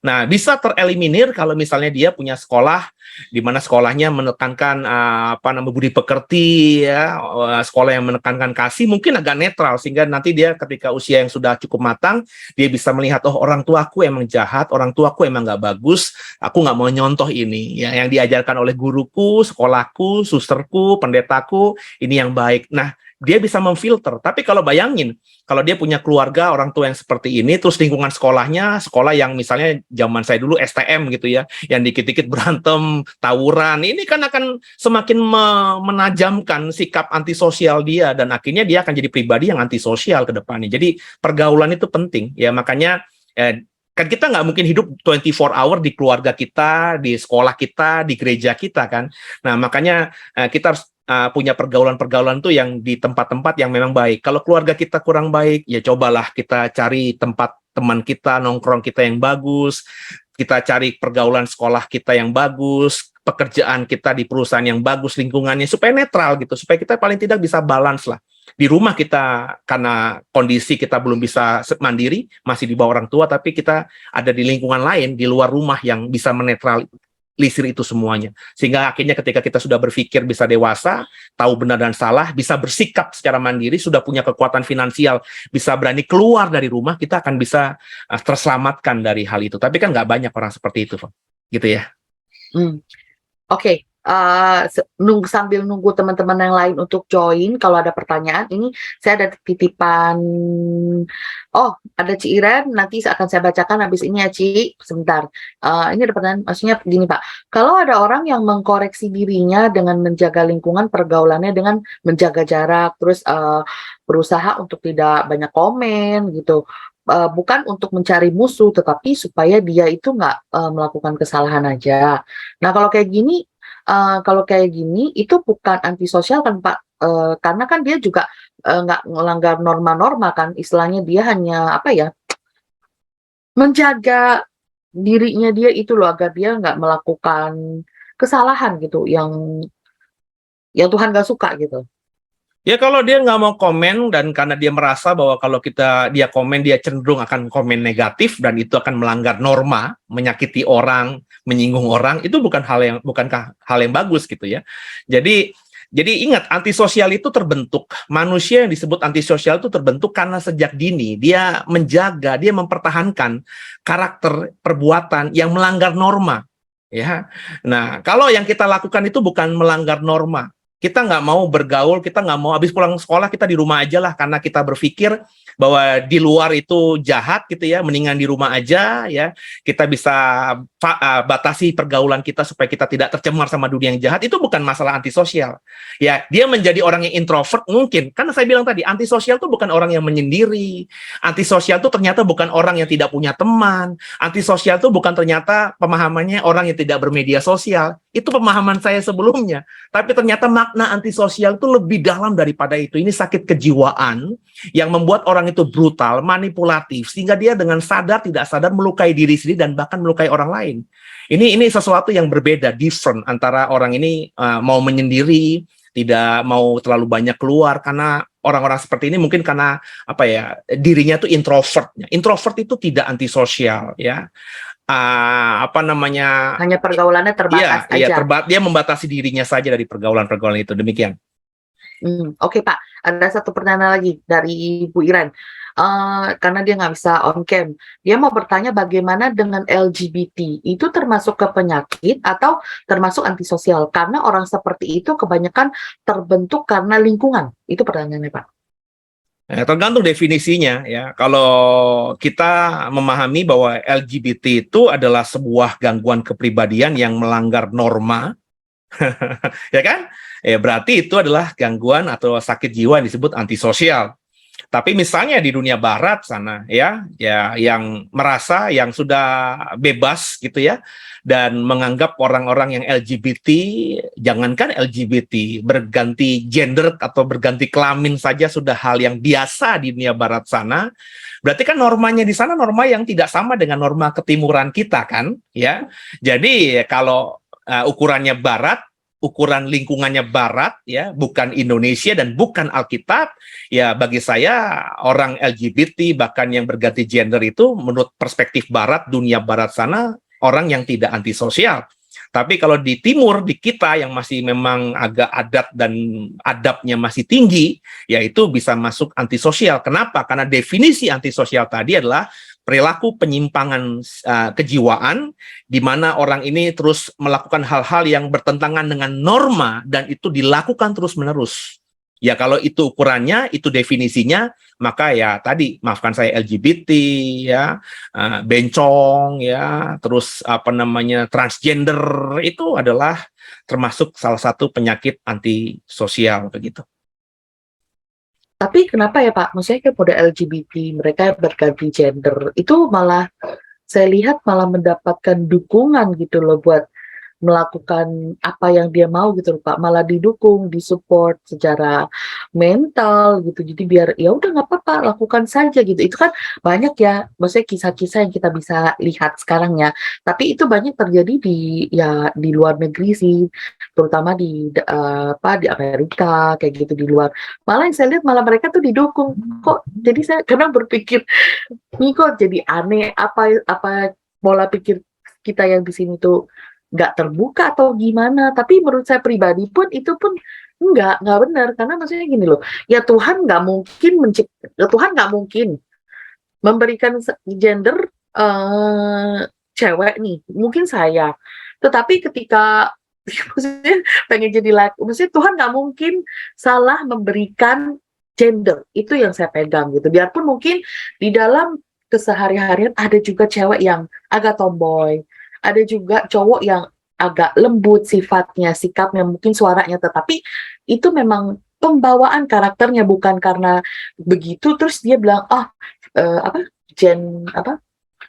Nah, bisa tereliminir kalau misalnya dia punya sekolah di mana sekolahnya menekankan apa namanya budi pekerti ya, sekolah yang menekankan kasih, mungkin agak netral sehingga nanti dia ketika usia yang sudah cukup matang, dia bisa melihat oh orang tuaku emang jahat, orang tuaku emang nggak bagus, aku nggak mau nyontoh ini ya yang diajarkan oleh guruku, sekolahku, susterku, pendetaku, ini yang baik. Nah, dia bisa memfilter. Tapi kalau bayangin, kalau dia punya keluarga orang tua yang seperti ini, terus lingkungan sekolahnya sekolah yang misalnya zaman saya dulu STM gitu ya, yang dikit-dikit berantem, tawuran, ini kan akan semakin menajamkan sikap antisosial dia dan akhirnya dia akan jadi pribadi yang antisosial ke depannya. Jadi pergaulan itu penting ya, makanya kan kita nggak mungkin hidup 24 hour di keluarga kita, di sekolah kita, di gereja kita kan. Nah makanya kita harus punya pergaulan-pergaulan tuh yang di tempat-tempat yang memang baik. Kalau keluarga kita kurang baik, ya cobalah kita cari tempat teman kita, nongkrong kita yang bagus, kita cari pergaulan sekolah kita yang bagus, pekerjaan kita di perusahaan yang bagus, lingkungannya, supaya netral gitu, supaya kita paling tidak bisa balance lah. Di rumah kita, karena kondisi kita belum bisa mandiri, masih di bawah orang tua, tapi kita ada di lingkungan lain, di luar rumah yang bisa menetralisir itu semuanya. Sehingga akhirnya ketika kita sudah berpikir bisa dewasa, tahu benar dan salah, bisa bersikap secara mandiri, sudah punya kekuatan finansial, bisa berani keluar dari rumah, kita akan bisa terselamatkan dari hal itu. Tapi kan nggak banyak orang seperti itu, Pak. Gitu ya. Mmm. Oke, sambil nunggu teman-teman yang lain untuk join, kalau ada pertanyaan, ini saya ada titipan, oh, ada Ci Iren, nanti akan saya bacakan habis ini ya, Ci, sebentar. Ini ada pertanyaan, maksudnya gini, Pak, kalau ada orang yang mengkoreksi dirinya dengan menjaga lingkungan pergaulannya dengan menjaga jarak, terus, berusaha untuk tidak banyak komen gitu, bukan untuk mencari musuh, tetapi supaya dia itu nggak, melakukan kesalahan aja. Nah, kalau kayak gini itu bukan antisosial kan, Pak? Karena kan dia juga, nggak melanggar norma-norma kan, istilahnya dia hanya apa ya, menjaga dirinya dia itu loh, agar dia nggak melakukan kesalahan gitu yang Tuhan nggak suka gitu. Ya kalau dia nggak mau komen dan karena dia merasa bahwa kalau dia komen dia cenderung akan komen negatif dan itu akan melanggar norma, menyakiti orang, menyinggung orang, itu bukankah hal yang bagus gitu ya. Jadi Jadi ingat, antisosial itu terbentuk, manusia yang disebut antisosial itu terbentuk karena sejak dini dia menjaga, dia mempertahankan karakter perbuatan yang melanggar norma. Ya, nah kalau yang kita lakukan itu bukan melanggar norma, kita nggak mau bergaul, kita nggak mau habis pulang sekolah kita di rumah aja lah karena kita berpikir bahwa di luar itu jahat gitu ya, mendingan di rumah aja ya. Kita bisa batasi pergaulan kita supaya kita tidak tercemar sama dunia yang jahat. Itu bukan masalah antisosial. Ya, dia menjadi orang yang introvert mungkin. Karena saya bilang tadi, antisosial itu bukan orang yang menyendiri. Antisosial itu ternyata bukan orang yang tidak punya teman. Antisosial itu bukan ternyata pemahamannya orang yang tidak bermedia sosial. Itu pemahaman saya sebelumnya. Tapi ternyata makna antisosial itu lebih dalam daripada itu. Ini sakit kejiwaan yang membuat orang itu brutal, manipulatif, sehingga dia dengan sadar tidak sadar melukai diri sendiri dan bahkan melukai orang lain. Ini sesuatu yang berbeda, different antara orang ini mau menyendiri, tidak mau terlalu banyak keluar karena orang-orang seperti ini mungkin karena apa ya, dirinya tuh introvert. Introvert itu tidak antisosial ya. Apa namanya? Hanya pergaulannya terbatas Iya, aja. dia membatasi dirinya saja dari pergaulan-pergaulan itu. Demikian. Oke Pak, ada satu pertanyaan lagi dari Bu Iren. Karena dia nggak bisa on cam, dia mau bertanya bagaimana dengan LGBT, itu termasuk ke penyakit atau termasuk antisosial? Karena orang seperti itu kebanyakan terbentuk karena lingkungan. Itu pertanyaannya Pak. Tergantung definisinya ya. Kalau kita memahami bahwa LGBT itu adalah sebuah gangguan kepribadian yang melanggar norma, ya kan? Ya berarti itu adalah gangguan atau sakit jiwa yang disebut antisosial. Tapi misalnya di dunia barat sana ya yang merasa yang sudah bebas gitu ya dan menganggap orang-orang yang LGBT, jangankan LGBT, berganti gender atau berganti kelamin saja sudah hal yang biasa di dunia barat sana. Berarti kan normanya di sana norma yang tidak sama dengan norma ketimuran kita kan ya. Jadi kalau ukurannya barat, ukuran lingkungannya barat ya, bukan Indonesia dan bukan Alkitab, ya bagi saya orang LGBT bahkan yang berganti gender itu menurut perspektif barat, dunia barat sana orang yang tidak antisosial. Tapi kalau di timur, di kita yang masih memang agak adat dan adabnya masih tinggi, ya itu bisa masuk antisosial. Kenapa? Karena definisi antisosial tadi adalah perilaku penyimpangan kejiwaan di mana orang ini terus melakukan hal-hal yang bertentangan dengan norma dan itu dilakukan terus-menerus. Ya kalau itu ukurannya, itu definisinya, maka ya tadi maafkan saya LGBT ya, bencong ya, terus apa namanya transgender itu adalah termasuk salah satu penyakit antisosial begitu. Tapi kenapa ya Pak? Maksudnya kan pada LGBT, mereka berganti gender, itu malah saya lihat malah mendapatkan dukungan gitu loh buat melakukan apa yang dia mau gitu loh Pak, malah didukung, disupport secara mental gitu. Jadi biar ya udah nggak apa-apa, lakukan saja gitu. Itu kan banyak ya, maksudnya kisah-kisah yang kita bisa lihat sekarang ya. Tapi itu banyak terjadi di luar negeri sih, terutama di Amerika kayak gitu di luar. Malah yang saya lihat malah mereka tuh didukung. Kok jadi saya kadang berpikir ini kok jadi aneh, apa pola pikir kita yang di sini tuh nggak terbuka atau gimana. Tapi menurut saya pribadi pun itu pun nggak benar, karena maksudnya gini loh, ya Tuhan nggak mungkin memberikan gender cewek nih, mungkin saya, tetapi ketika maksudnya pengen jadi laki, maksudnya Tuhan nggak mungkin salah memberikan gender, itu yang saya pegang gitu. Biarpun mungkin di dalam kesehari-harian ada juga cewek yang agak tomboy, ada juga cowok yang agak lembut sifatnya, sikapnya, mungkin suaranya, tetapi itu memang pembawaan karakternya, bukan karena begitu terus dia bilang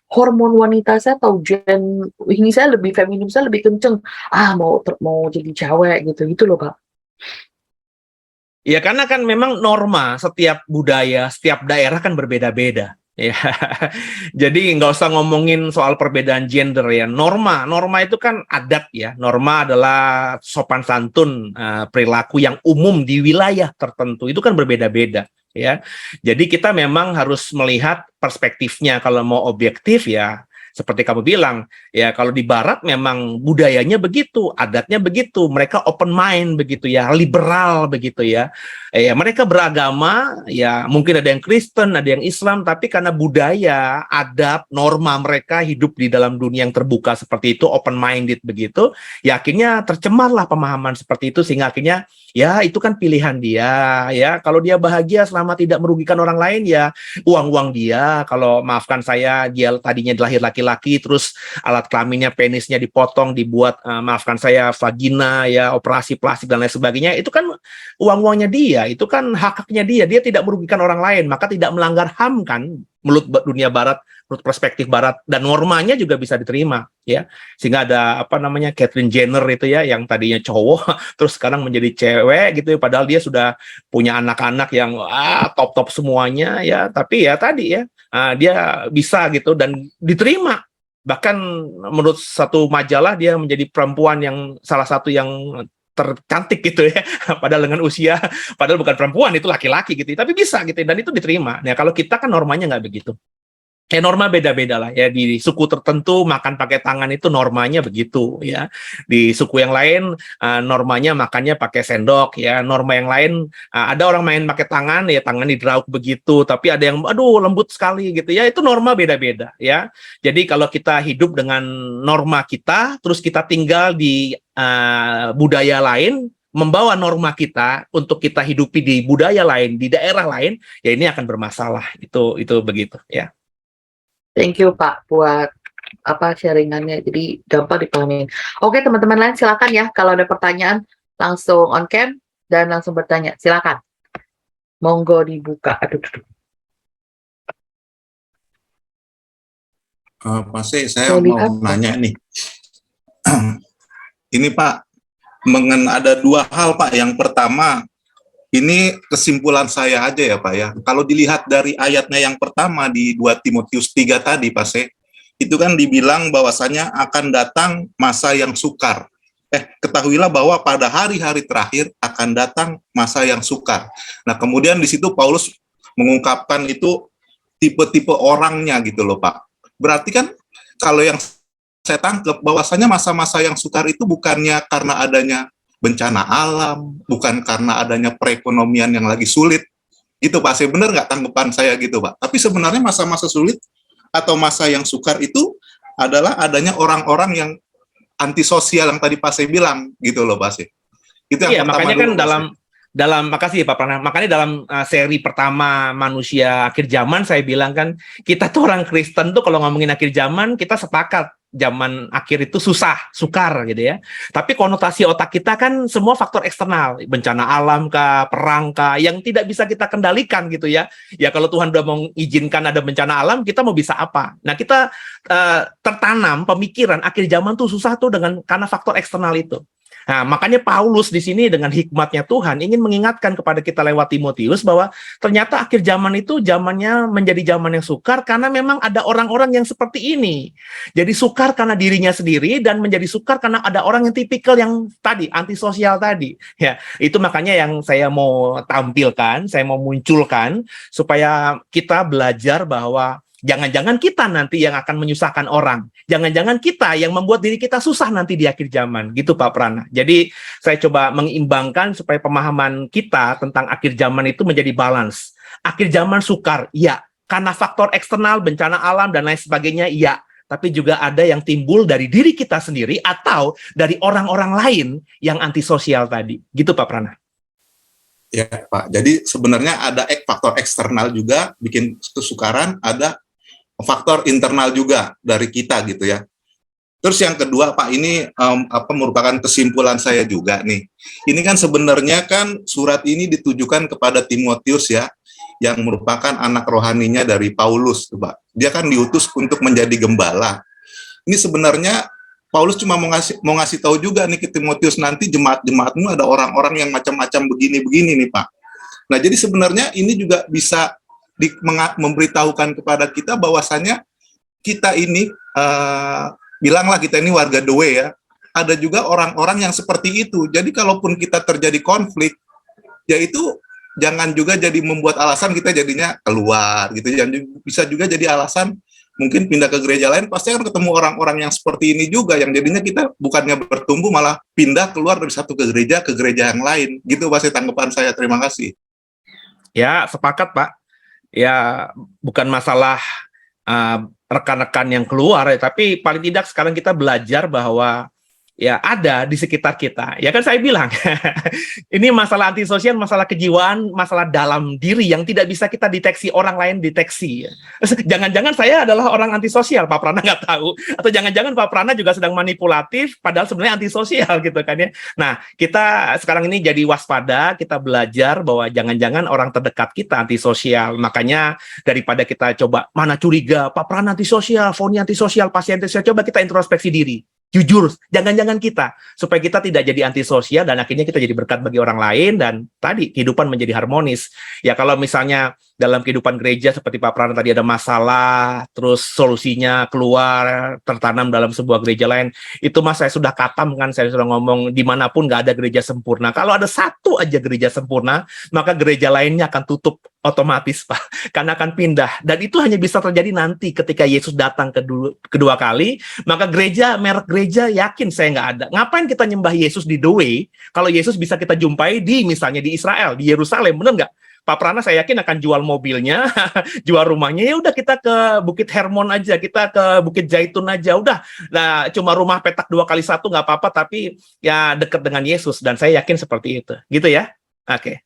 hormon wanita saya atau gen ini saya lebih feminim, saya lebih kenceng, mau jadi cewek gitu loh Pak. Ya karena kan memang norma setiap budaya, setiap daerah kan berbeda-beda. Ya, jadi nggak usah ngomongin soal perbedaan gender ya. Norma itu kan adat ya. Norma adalah sopan santun, perilaku yang umum di wilayah tertentu. Itu kan berbeda-beda ya. Jadi kita memang harus melihat perspektifnya. Kalau mau objektif ya, seperti kamu bilang, ya kalau di Barat memang budayanya begitu, adatnya begitu, mereka open mind begitu ya, liberal begitu ya. Ya mereka beragama, ya mungkin ada yang Kristen, ada yang Islam, tapi karena budaya, adat, norma mereka hidup di dalam dunia yang terbuka seperti itu, open minded begitu, ya akhirnya tercemarlah pemahaman seperti itu, sehingga akhirnya ya itu kan pilihan dia ya, kalau dia bahagia selama tidak merugikan orang lain ya uang-uang dia. Kalau maafkan saya, dia tadinya lahir laki-laki terus alat kelaminnya, penisnya dipotong, dibuat maafkan saya vagina ya, operasi plastik dan lain sebagainya, itu kan uang-uangnya dia, itu kan hak-haknya dia tidak merugikan orang lain, maka tidak melanggar HAM kan menurut dunia Barat, menurut perspektif Barat, dan normanya juga bisa diterima ya. Sehingga ada apa namanya Caitlyn Jenner itu ya, yang tadinya cowok terus sekarang menjadi cewek gitu ya, padahal dia sudah punya anak-anak yang top-top semuanya ya, tapi ya tadi ya dia bisa gitu dan diterima. Bahkan menurut satu majalah dia menjadi perempuan yang salah satu yang tercantik gitu ya, padahal dengan usia, padahal bukan perempuan, itu laki-laki gitu, tapi bisa gitu, dan itu diterima. Nah kalau kita kan normanya nggak begitu. Norma beda-beda lah ya, di suku tertentu makan pakai tangan itu normanya begitu ya, di suku yang lain normanya makannya pakai sendok ya, norma yang lain ada orang main pakai tangan ya, tangan dirauk begitu, tapi ada yang aduh lembut sekali gitu ya, itu norma beda-beda ya. Jadi kalau kita hidup dengan norma kita, terus kita tinggal di budaya lain, membawa norma kita untuk kita hidupi di budaya lain, di daerah lain, ya ini akan bermasalah, itu begitu ya. Thank you Pak buat sharingannya, jadi gampang dipahami. Oke teman-teman lain silakan ya, kalau ada pertanyaan langsung on cam dan langsung bertanya, silakan. Monggo dibuka. Pak C, saya mau nanya nih. Ini Pak, ada dua hal Pak. Yang pertama, ini kesimpulan saya aja ya Pak ya. Kalau dilihat dari ayatnya yang pertama di 2 Timotius 3 tadi Pak C, itu kan dibilang bahwasanya akan datang masa yang sukar. Ketahuilah bahwa pada hari-hari terakhir akan datang masa yang sukar. Nah kemudian di situ Paulus mengungkapkan itu tipe-tipe orangnya gitu loh Pak. Berarti kan kalau yang saya tangkap bahwasanya masa-masa yang sukar itu bukannya karena adanya bencana alam, bukan karena adanya perekonomian yang lagi sulit, gitu Pak. Saya benar nggak tanggapan saya gitu Pak? Tapi sebenarnya masa-masa sulit atau masa yang sukar itu adalah adanya orang-orang yang antisosial yang tadi Pak saya bilang, gitu loh Pak Sih. Itu yang pertama. Makanya kan dalam makasih Pak Prana. Makanya dalam seri pertama manusia akhir zaman saya bilang kan, kita tuh orang Kristen tuh kalau ngomongin akhir zaman kita sepakat zaman akhir itu susah, sukar gitu ya. Tapi konotasi otak kita kan semua faktor eksternal, bencana alam kah, perang kah, yang tidak bisa kita kendalikan gitu ya. Ya kalau Tuhan udah mengizinkan ada bencana alam, kita mau bisa apa? Nah kita tertanam pemikiran akhir zaman tuh susah tuh karena faktor eksternal itu. Nah, makanya Paulus di sini dengan hikmatnya Tuhan ingin mengingatkan kepada kita lewat Timotius bahwa ternyata akhir zaman itu zamannya menjadi zaman yang sukar karena memang ada orang-orang yang seperti ini. Jadi sukar karena dirinya sendiri dan menjadi sukar karena ada orang yang tipikal yang tadi, antisosial tadi. Ya, itu makanya yang saya mau tampilkan, saya mau munculkan supaya kita belajar bahwa jangan-jangan kita nanti yang akan menyusahkan orang. Jangan-jangan kita yang membuat diri kita susah nanti di akhir zaman. Gitu Pak Prana. Jadi saya coba mengimbangkan supaya pemahaman kita tentang akhir zaman itu menjadi balance. Akhir zaman sukar, iya. Karena faktor eksternal, bencana alam, dan lain sebagainya, iya. Tapi juga ada yang timbul dari diri kita sendiri atau dari orang-orang lain yang antisosial tadi. Gitu Pak Prana. Ya Pak, jadi sebenarnya ada faktor eksternal juga bikin kesukaran, ada faktor internal juga dari kita gitu ya. Terus yang kedua Pak, ini merupakan kesimpulan saya juga nih. Ini kan sebenarnya kan surat ini ditujukan kepada Timotius ya, yang merupakan anak rohaninya dari Paulus Pak. Dia kan diutus untuk menjadi gembala. Ini sebenarnya Paulus cuma mau ngasih tahu juga nih ke Timotius, nanti jemaat-jemaatmu ada orang-orang yang macam-macam begini-begini nih Pak. Nah jadi sebenarnya ini juga bisa memberitahukan kepada kita bahwasannya kita ini bilanglah kita ini warga the way ya, ada juga orang-orang yang seperti itu. Jadi kalaupun kita terjadi konflik, yaitu jangan juga jadi membuat alasan kita jadinya keluar gitu. Bisa juga jadi alasan mungkin pindah ke gereja lain pasti akan ketemu orang-orang yang seperti ini juga, yang jadinya kita bukannya bertumbuh malah pindah keluar dari satu ke gereja yang lain. Gitu Pak, tanggapan saya. Terima kasih. Ya, sepakat Pak. Ya, bukan masalah rekan-rekan yang keluar, tapi paling tidak sekarang kita belajar bahwa ya ada di sekitar kita. Ya kan saya bilang, ini masalah antisosial, masalah kejiwaan, masalah dalam diri yang tidak bisa kita deteksi, orang lain deteksi. Jangan-jangan saya adalah orang antisosial, Pak Prana nggak tahu. Atau jangan-jangan Pak Prana juga sedang manipulatif, padahal sebenarnya antisosial gitu kan ya. Nah, kita sekarang ini jadi waspada, kita belajar bahwa jangan-jangan orang terdekat kita antisosial. Makanya daripada kita coba, mana curiga, Pak Prana antisosial, Foni antisosial, pasien antisosial, coba kita introspeksi diri. Jujur, jangan-jangan kita, supaya kita tidak jadi antisosial dan akhirnya kita jadi berkat bagi orang lain dan tadi kehidupan menjadi harmonis. Ya kalau misalnya dalam kehidupan gereja seperti Pak Prana tadi ada masalah, terus solusinya keluar, tertanam dalam sebuah gereja lain, itu mas saya sudah katam kan, saya sudah ngomong dimanapun nggak ada gereja sempurna. Kalau ada satu aja gereja sempurna, maka gereja lainnya akan tutup otomatis Pak, karena akan pindah. Dan itu hanya bisa terjadi nanti ketika Yesus datang kedua kali, maka gereja, merek gereja yakin saya nggak ada. Ngapain kita nyembah Yesus di the way, kalau Yesus bisa kita jumpai di misalnya di Israel, di Yerusalem, benar nggak? Pak Prana saya yakin akan jual mobilnya, jual rumahnya, ya udah kita ke Bukit Hermon aja, kita ke Bukit Zaitun aja, udah. Nah, cuma rumah petak 2x1 nggak apa-apa, tapi ya dekat dengan Yesus, dan saya yakin seperti itu. Gitu ya? Oke.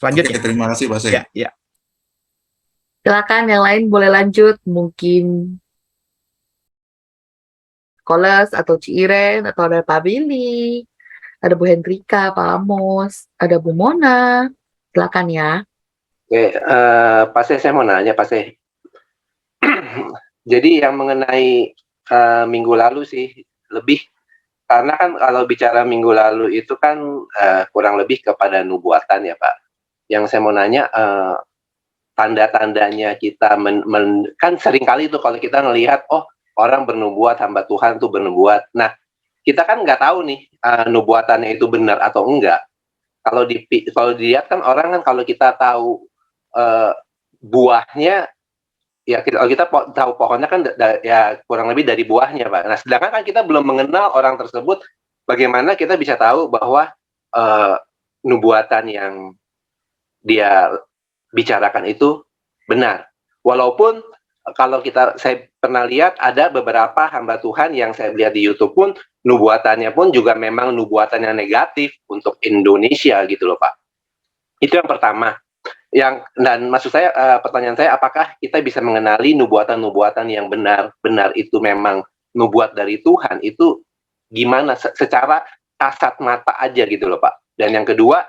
Selanjutnya. Oke, terima kasih Pak. Ya, ya. Silakan yang lain boleh lanjut, mungkin Koles atau Ciiren atau ada Pak Billy, ada Bu Hendrika, Pak Amos, ada Bu Mona. Silakan ya. Oke, Pak Se, saya mau nanya Pak Se. Jadi yang mengenai minggu lalu sih lebih, karena kan kalau bicara minggu lalu itu kan kurang lebih kepada nubuatan ya Pak. Yang saya mau nanya, tanda-tandanya kita kan seringkali tuh kalau kita ngelihat, oh orang bernubuat, hamba Tuhan tuh bernubuat. Nah, kita kan nggak tahu nih nubuatannya itu benar atau enggak. Kalau dilihat kan orang kan kalau kita tahu buahnya, ya kalau kita tahu pohonnya kan ya kurang lebih dari buahnya Pak. Nah, sedangkan kan kita belum mengenal orang tersebut, bagaimana kita bisa tahu bahwa nubuatan yang dia bicarakan itu benar. Walaupun kalau saya pernah lihat ada beberapa hamba Tuhan yang saya lihat di YouTube pun nubuatannya pun juga memang nubuatan yang negatif untuk Indonesia gitu loh Pak. Itu yang pertama. Dan maksud saya, pertanyaan saya, apakah kita bisa mengenali nubuatan-nubuatan yang benar itu memang nubuat dari Tuhan, itu gimana secara kasat mata aja gitu loh Pak. Dan yang kedua,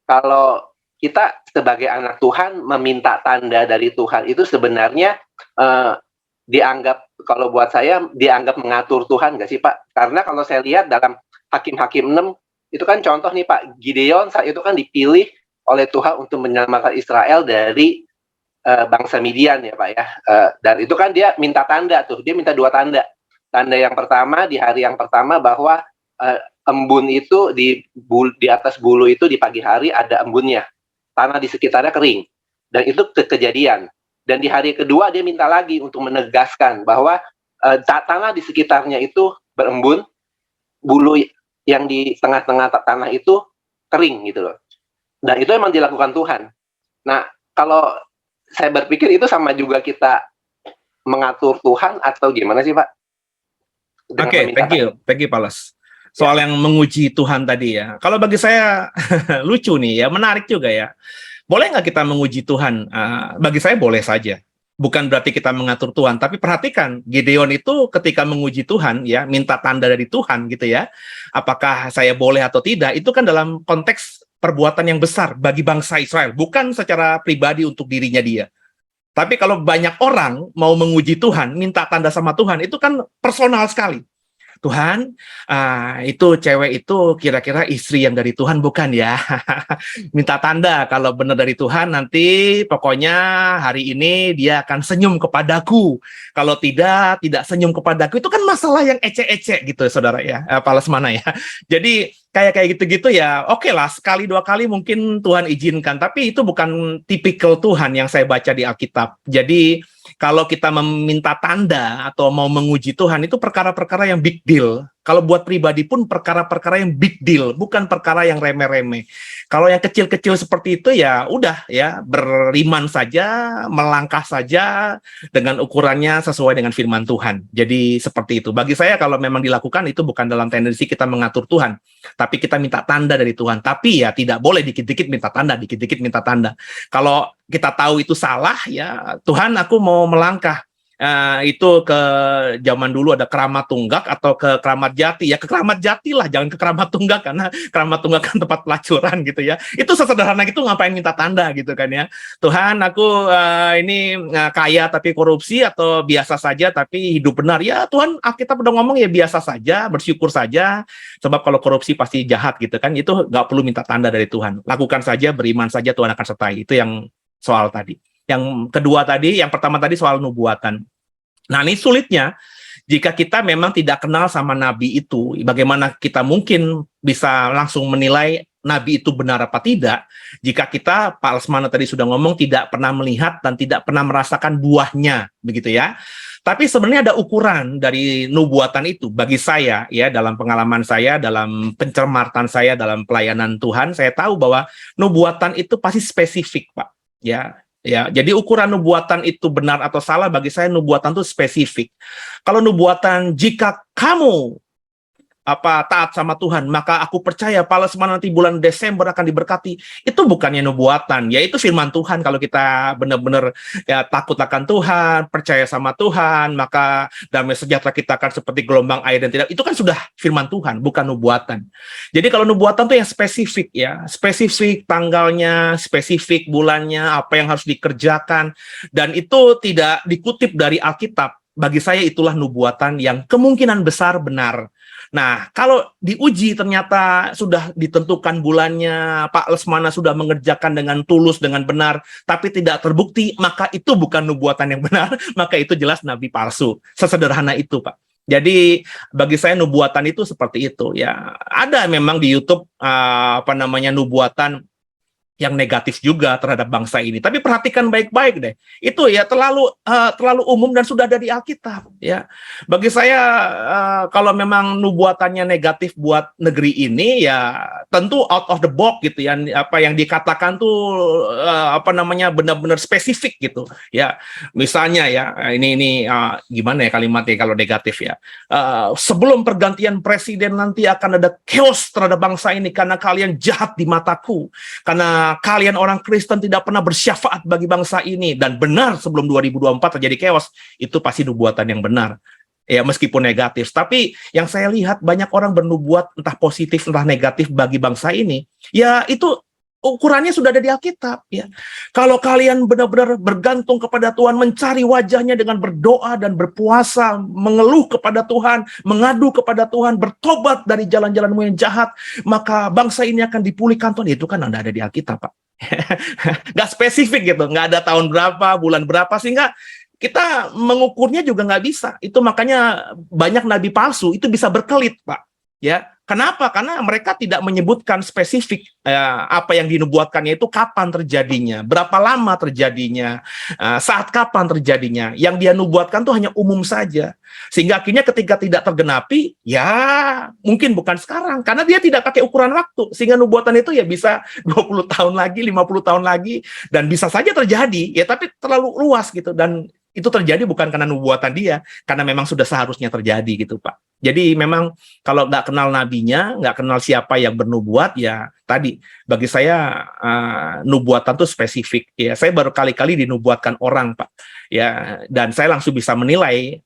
kalau kita sebagai anak Tuhan meminta tanda dari Tuhan itu sebenarnya dianggap, kalau buat saya dianggap mengatur Tuhan nggak sih Pak? Karena kalau saya lihat dalam Hakim-Hakim 6 itu kan contoh nih Pak, Gideon saat itu kan dipilih oleh Tuhan untuk menyelamatkan Israel dari bangsa Midian ya Pak ya. Dan itu kan dia minta tanda tuh, dia minta 2 tanda. Tanda yang pertama di hari yang pertama bahwa embun itu di atas bulu itu di pagi hari ada embunnya. Tanah di sekitarnya kering, dan itu kejadian. Dan di hari kedua dia minta lagi untuk menegaskan bahwa tanah di sekitarnya itu berembun, bulu yang di tengah-tengah tanah itu kering gitu loh. Dan itu memang dilakukan Tuhan. Nah, kalau saya berpikir itu sama juga kita mengatur Tuhan atau gimana sih Pak? Oke, thank you Paulus. Soal yang menguji Tuhan tadi ya. Kalau bagi saya lucu nih ya, menarik juga ya. Boleh nggak kita menguji Tuhan? Bagi saya boleh saja. Bukan berarti kita mengatur Tuhan, tapi perhatikan Gideon itu ketika menguji Tuhan ya, minta tanda dari Tuhan gitu ya. Apakah saya boleh atau tidak? Itu kan dalam konteks perbuatan yang besar bagi bangsa Israel, bukan secara pribadi untuk dirinya dia. Tapi kalau banyak orang mau menguji Tuhan, minta tanda sama Tuhan, itu kan personal sekali. Tuhan, itu cewek itu kira-kira istri yang dari Tuhan bukan ya? Minta tanda kalau benar dari Tuhan, nanti pokoknya hari ini dia akan senyum kepadaku. Kalau tidak senyum kepadaku. Itu kan masalah yang ecek-ecek gitu saudara ya, Palas mana ya. Jadi kayak gitu-gitu ya, oke lah, sekali 2 kali mungkin Tuhan izinkan, tapi itu bukan tipikal Tuhan yang saya baca di Alkitab. Jadi kalau kita meminta tanda atau mau menguji Tuhan itu perkara-perkara yang big deal. Kalau buat pribadi pun perkara-perkara yang big deal, bukan perkara yang remeh-remeh. Kalau yang kecil-kecil seperti itu ya udah ya, beriman saja, melangkah saja dengan ukurannya sesuai dengan firman Tuhan. Jadi seperti itu. Bagi saya kalau memang dilakukan itu bukan dalam tendensi kita mengatur Tuhan, tapi kita minta tanda dari Tuhan. Tapi ya tidak boleh dikit-dikit minta tanda, dikit-dikit minta tanda. Kalau kita tahu itu salah ya, Tuhan aku mau melangkah. Itu ke zaman dulu ada Keramat Tunggak atau ke Keramat Jati, ya ke Keramat Jati lah, jangan ke Keramat Tunggak, karena Keramat Tunggak kan tempat pelacuran gitu ya. Itu sesederhana gitu, ngapain minta tanda gitu kan ya. Tuhan aku ini kaya tapi korupsi, atau biasa saja tapi hidup benar. Ya Tuhan, kita udah ngomong ya biasa saja, bersyukur saja, sebab kalau korupsi pasti jahat gitu kan. Itu nggak perlu minta tanda dari Tuhan, lakukan saja, beriman saja, Tuhan akan sertai. Itu yang soal tadi. Yang kedua tadi, yang pertama tadi soal nubuatan. Nah, ini sulitnya jika kita memang tidak kenal sama nabi itu. Bagaimana kita mungkin bisa langsung menilai nabi itu benar apa tidak jika kita, Pak Lesmana tadi sudah ngomong, tidak pernah melihat dan tidak pernah merasakan buahnya, begitu ya. Tapi sebenarnya ada ukuran dari nubuatan itu. Bagi saya ya, dalam pengalaman saya, dalam pencermatan saya, dalam pelayanan Tuhan, saya tahu bahwa nubuatan itu pasti spesifik, Pak. Ya, jadi ukuran nubuatan itu benar atau salah, bagi saya nubuatan itu spesifik. Kalau nubuatan, jika kamu taat sama Tuhan, maka aku percaya Pak Lesmana nanti bulan Desember akan diberkati. Itu bukannya nubuatan, ya itu firman Tuhan. Kalau kita benar-benar ya takut akan Tuhan, percaya sama Tuhan, maka damai sejahtera kita akan seperti gelombang air dan tidak. Itu kan sudah firman Tuhan, bukan nubuatan. Jadi kalau nubuatan itu yang spesifik ya, spesifik tanggalnya, spesifik bulannya, apa yang harus dikerjakan, dan itu tidak dikutip dari Alkitab. Bagi saya itulah nubuatan yang kemungkinan besar benar. Nah, kalau diuji ternyata sudah ditentukan bulannya, Pak Lesmana sudah mengerjakan dengan tulus, dengan benar, tapi tidak terbukti, maka itu bukan nubuatan yang benar, maka itu jelas nabi palsu. Sesederhana itu, Pak. Jadi bagi saya nubuatan itu seperti itu ya. Ada memang di YouTube nubuatan yang negatif juga terhadap bangsa ini. Tapi perhatikan baik-baik deh. Itu ya terlalu umum dan sudah ada di Alkitab ya. Bagi saya kalau memang nubuatannya negatif buat negeri ini ya tentu out of the box gitu ya. Apa yang dikatakan tuh benar-benar spesifik gitu ya. Misalnya ya ini gimana ya kalimatnya kalau negatif ya. Sebelum pergantian presiden nanti akan ada chaos terhadap bangsa ini karena kalian jahat di mataku. Karena kalian orang Kristen tidak pernah bersyafaat bagi bangsa ini, dan benar sebelum 2024 terjadi chaos. Itu pasti nubuatan yang benar ya, meskipun negatif. Tapi yang saya lihat banyak orang bernubuat entah positif entah negatif bagi bangsa ini, ya itu ukurannya sudah ada di Alkitab ya. Kalau kalian benar-benar bergantung kepada Tuhan, mencari wajahnya dengan berdoa dan berpuasa, mengeluh kepada Tuhan, mengadu kepada Tuhan, bertobat dari jalan-jalanmu yang jahat, maka bangsa ini akan dipulihkan Tuhan. Itu kan ada di Alkitab, Pak. Nggak spesifik gitu, nggak ada tahun berapa, bulan berapa, sehingga kita mengukurnya juga nggak bisa. Itu makanya banyak nabi palsu itu bisa berkelit, Pak. Ya, kenapa? Karena mereka tidak menyebutkan spesifik apa yang dinubuatkannya itu kapan terjadinya, berapa lama terjadinya, saat kapan terjadinya. Yang dia nubuatkan tuh hanya umum saja. Sehingga akhirnya ketika tidak tergenapi, ya mungkin bukan sekarang. Karena dia tidak pakai ukuran waktu. Sehingga nubuatan itu ya bisa 20 tahun lagi, 50 tahun lagi, dan bisa saja terjadi, ya tapi terlalu luas gitu. Dan itu terjadi bukan karena nubuatan dia, karena memang sudah seharusnya terjadi gitu, Pak. Jadi memang kalau nggak kenal nabinya, nggak kenal siapa yang bernubuat, ya tadi bagi saya nubuatan itu spesifik. Ya saya baru kali-kali dinubuatkan orang, Pak. Ya, dan saya langsung bisa menilai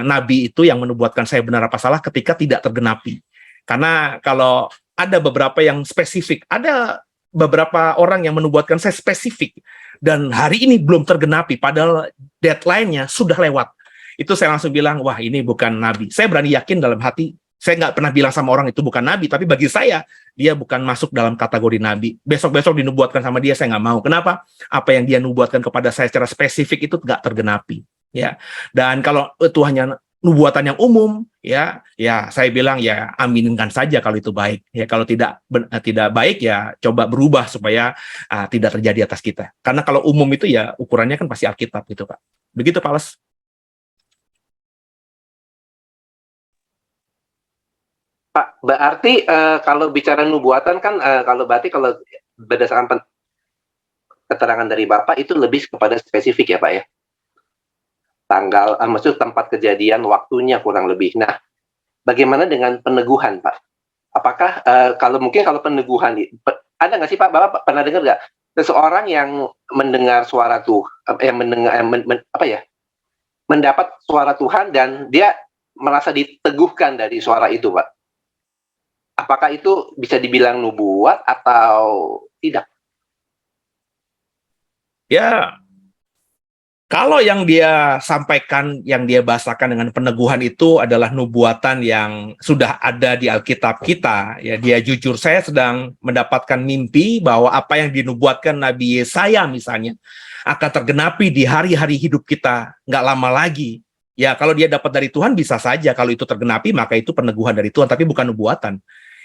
nabi itu yang menubuatkan saya benar apa salah ketika tidak tergenapi. Karena kalau ada beberapa yang spesifik, ada beberapa orang yang menubuatkan saya spesifik, dan hari ini belum tergenapi, padahal deadline-nya sudah lewat. Itu saya langsung bilang, wah ini bukan nabi. Saya berani yakin dalam hati, saya nggak pernah bilang sama orang itu bukan nabi, tapi bagi saya, dia bukan masuk dalam kategori nabi. Besok-besok dinubuatkan sama dia, saya nggak mau. Kenapa? Apa yang dia nubuatkan kepada saya secara spesifik itu nggak tergenapi. Ya. Dan kalau itu hanya nubuatan yang umum, ya saya bilang ya aminkan saja kalau itu baik. Ya kalau tidak baik ya coba berubah supaya tidak terjadi atas kita. Karena kalau umum itu ya ukurannya kan pasti Alkitab gitu, Pak. Begitu Pak Les. Pak, berarti kalau bicara nubuatan kan kalau berdasarkan keterangan dari Bapak itu lebih kepada spesifik ya Pak ya. Tanggal, maksud tempat kejadian, waktunya kurang lebih. Nah, bagaimana dengan peneguhan Pak? Apakah kalau peneguhan, ada nggak sih Pak, Bapak pernah dengar nggak seseorang yang mendengar suara mendapat suara Tuhan dan dia merasa diteguhkan dari suara itu Pak? Apakah itu bisa dibilang nubuat atau tidak? Ya, kalau yang dia sampaikan, yang dia bahasakan dengan peneguhan itu adalah nubuatan yang sudah ada di Alkitab kita, ya dia jujur, saya sedang mendapatkan mimpi bahwa apa yang dinubuatkan Nabi Yesaya misalnya akan tergenapi di hari-hari hidup kita, nggak lama lagi. Ya kalau dia dapat dari Tuhan bisa saja, kalau itu tergenapi maka itu peneguhan dari Tuhan, tapi bukan nubuatan.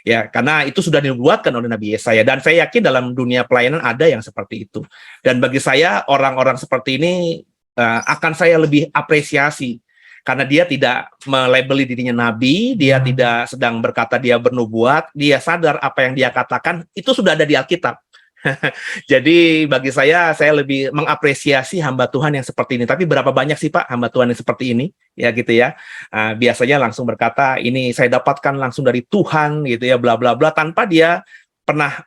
Ya, karena itu sudah dinubuatkan oleh Nabi Yesaya, dan saya yakin dalam dunia pelayanan ada yang seperti itu. Dan bagi saya orang-orang seperti ini akan saya lebih apresiasi karena dia tidak melabeli dirinya nabi, dia tidak sedang berkata dia bernubuat, dia sadar apa yang dia katakan itu sudah ada di Alkitab. Jadi bagi saya lebih mengapresiasi hamba Tuhan yang seperti ini. Tapi berapa banyak sih Pak hamba Tuhan yang seperti ini? Ya gitu ya. Biasanya langsung berkata ini saya dapatkan langsung dari Tuhan gitu ya, bla bla bla, tanpa dia pernah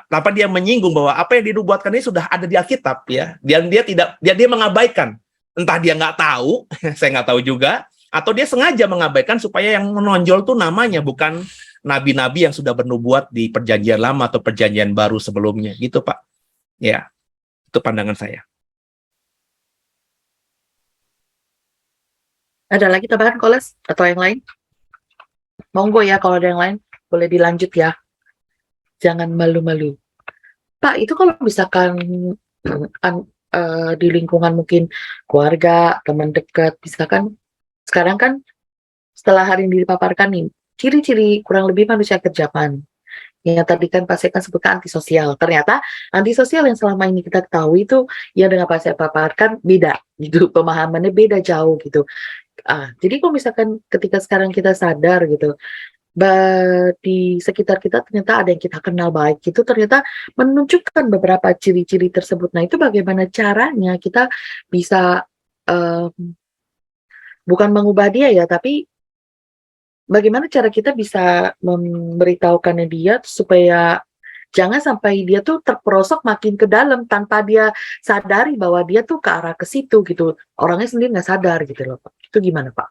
tanpa dia menyinggung bahwa apa yang dinubuatkan ini sudah ada di Alkitab ya. Dan dia mengabaikan. Entah dia nggak tahu, saya nggak tahu juga, atau dia sengaja mengabaikan supaya yang menonjol tuh namanya, bukan nabi-nabi yang sudah bernubuat di perjanjian lama atau perjanjian baru sebelumnya gitu Pak. Ya, itu pandangan saya. Ada lagi tambahan Koles atau yang lain? Monggo ya, kalau ada yang lain boleh dilanjut ya. Jangan malu-malu. Pak, itu kalau misalkan di lingkungan mungkin keluarga, teman dekat, misalkan sekarang kan setelah hari ini dipaparkan nih, ciri-ciri kurang lebih manusia kerjaan. Yang tadi kan Pak Seka sebutkan antisosial. Ternyata antisosial yang selama ini kita ketahui itu ya dengan Pak Seka paparkan beda gitu, pemahamannya beda jauh gitu. Jadi kalau misalkan ketika sekarang kita sadar gitu, di sekitar kita ternyata ada yang kita kenal baik, itu ternyata menunjukkan beberapa ciri-ciri tersebut. Nah, itu bagaimana caranya kita bisa bukan mengubah dia ya, tapi bagaimana cara kita bisa memberitahukannya dia supaya jangan sampai dia tuh terperosok makin ke dalam tanpa dia sadari bahwa dia tuh ke arah ke situ gitu. Orangnya sendiri nggak sadar gitu loh Pak. Itu gimana Pak?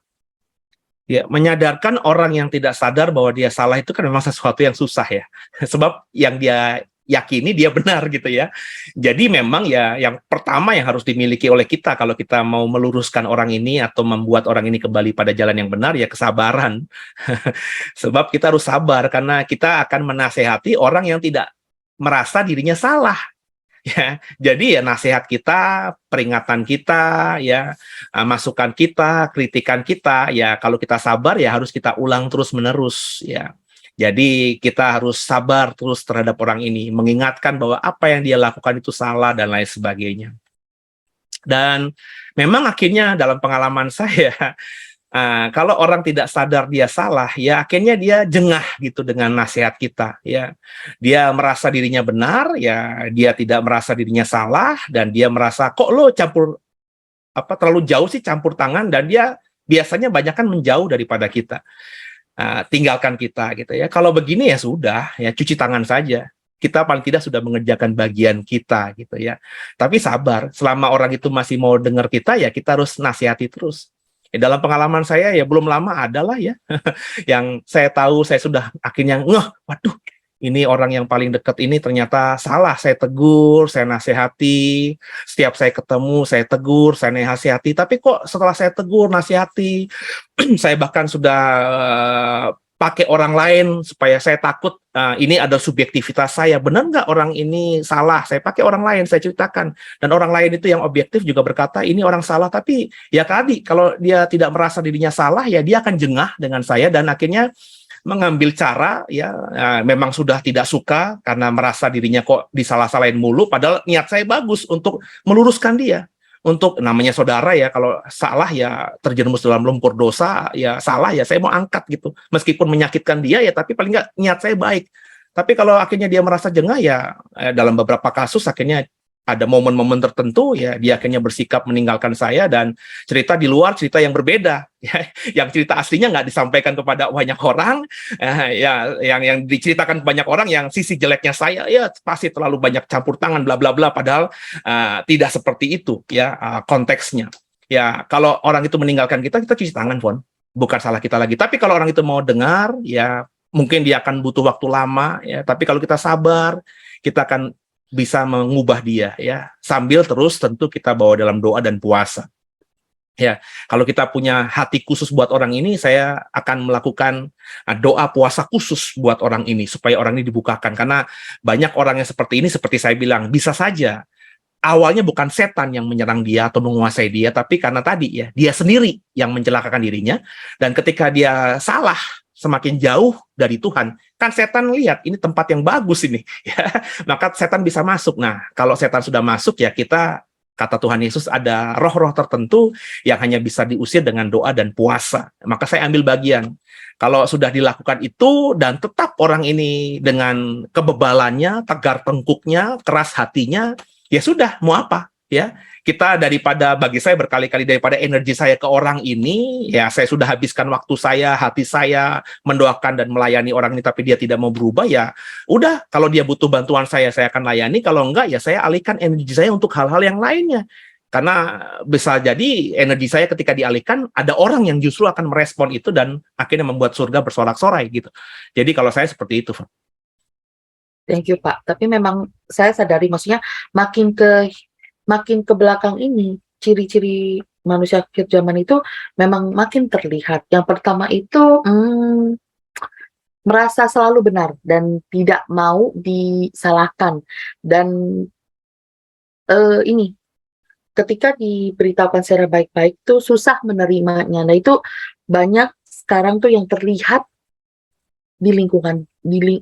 Ya, menyadarkan orang yang tidak sadar bahwa dia salah itu kan memang sesuatu yang susah ya. Sebab yang dia yakini dia benar gitu ya. Jadi memang ya yang pertama yang harus dimiliki oleh kita kalau kita mau meluruskan orang ini atau membuat orang ini kembali pada jalan yang benar ya kesabaran. Sebab kita harus sabar karena kita akan menasehati orang yang tidak merasa dirinya salah. Ya, jadi ya nasihat kita, peringatan kita, ya masukan kita, kritikan kita, ya kalau kita sabar ya harus kita ulang terus-menerus, ya. Jadi kita harus sabar terus terhadap orang ini, mengingatkan bahwa apa yang dia lakukan itu salah dan lain sebagainya. Dan memang akhirnya dalam pengalaman saya, kalau orang tidak sadar dia salah, ya akhirnya dia jengah gitu dengan nasihat kita. Ya, dia merasa dirinya benar, ya dia tidak merasa dirinya salah, dan dia merasa kok lo terlalu jauh sih campur tangan, dan dia biasanya banyak kan menjauh daripada kita. Tinggalkan kita gitu ya. Kalau begini ya sudah, ya cuci tangan saja. Kita paling tidak sudah mengerjakan bagian kita gitu ya. Tapi sabar, selama orang itu masih mau dengar kita ya kita harus nasihati terus. Dalam pengalaman saya ya belum lama adalah ya yang saya tahu saya sudah akhirnya waduh ini orang yang paling dekat ini ternyata salah, saya tegur, saya nasihati, setiap saya ketemu saya tegur, saya nasihati, tapi kok setelah saya tegur, nasihati, saya bahkan sudah pakai orang lain supaya saya takut ini ada subjektivitas saya, benar nggak orang ini salah, saya pakai orang lain, saya ceritakan, dan orang lain itu yang objektif juga berkata ini orang salah, tapi ya tadi kalau dia tidak merasa dirinya salah ya dia akan jengah dengan saya dan akhirnya mengambil cara ya memang sudah tidak suka karena merasa dirinya kok disalah-salahin mulu, padahal niat saya bagus untuk meluruskan dia, untuk namanya saudara ya, kalau salah ya terjerumus dalam lumpur dosa ya salah ya saya mau angkat gitu, meskipun menyakitkan dia ya, tapi paling nggak niat saya baik. Tapi kalau akhirnya dia merasa jengah ya, dalam beberapa kasus akhirnya ada momen-momen tertentu ya dia akhirnya bersikap meninggalkan saya dan cerita di luar cerita yang berbeda ya, yang cerita aslinya nggak disampaikan kepada banyak orang, ya yang diceritakan banyak orang yang sisi jeleknya saya ya pasti terlalu banyak campur tangan bla bla bla, padahal tidak seperti itu ya konteksnya. Ya kalau orang itu meninggalkan kita cuci tangan, Fon, bukan salah kita lagi. Tapi kalau orang itu mau dengar ya mungkin dia akan butuh waktu lama ya, tapi kalau kita sabar kita akan bisa mengubah dia ya, sambil terus tentu kita bawa dalam doa dan puasa. Ya, kalau kita punya hati khusus buat orang ini, saya akan melakukan doa puasa khusus buat orang ini supaya orang ini dibukakan, karena banyak orang yang seperti ini, seperti saya bilang, bisa saja awalnya bukan setan yang menyerang dia atau menguasai dia, tapi karena tadi ya dia sendiri yang mencelakakan dirinya, dan ketika dia salah semakin jauh dari Tuhan, kan setan lihat ini tempat yang bagus ini, ya, maka setan bisa masuk. Nah, kalau setan sudah masuk ya kita, kata Tuhan Yesus, ada roh-roh tertentu yang hanya bisa diusir dengan doa dan puasa. Maka saya ambil bagian. Kalau sudah dilakukan itu dan tetap orang ini dengan kebebalannya, tegar tengkuknya, keras hatinya, ya sudah, mau apa? Ya, kita daripada, bagi saya berkali-kali daripada energi saya ke orang ini, ya saya sudah habiskan waktu saya, hati saya mendoakan dan melayani orang ini, tapi dia tidak mau berubah, ya udah, kalau dia butuh bantuan saya akan layani, kalau enggak ya saya alihkan energi saya untuk hal-hal yang lainnya. Karena bisa jadi energi saya ketika dialihkan, ada orang yang justru akan merespon itu dan akhirnya membuat surga bersorak-sorai gitu. Jadi kalau saya seperti itu. Thank you, Pak. Tapi memang saya sadari, maksudnya makin ke belakang ini, ciri-ciri manusia akhir zaman itu memang makin terlihat. Yang pertama itu merasa selalu benar dan tidak mau disalahkan. Dan ini ketika diberitahukan secara baik-baik tuh susah menerimanya. Nah itu banyak sekarang tuh yang terlihat di lingkungan,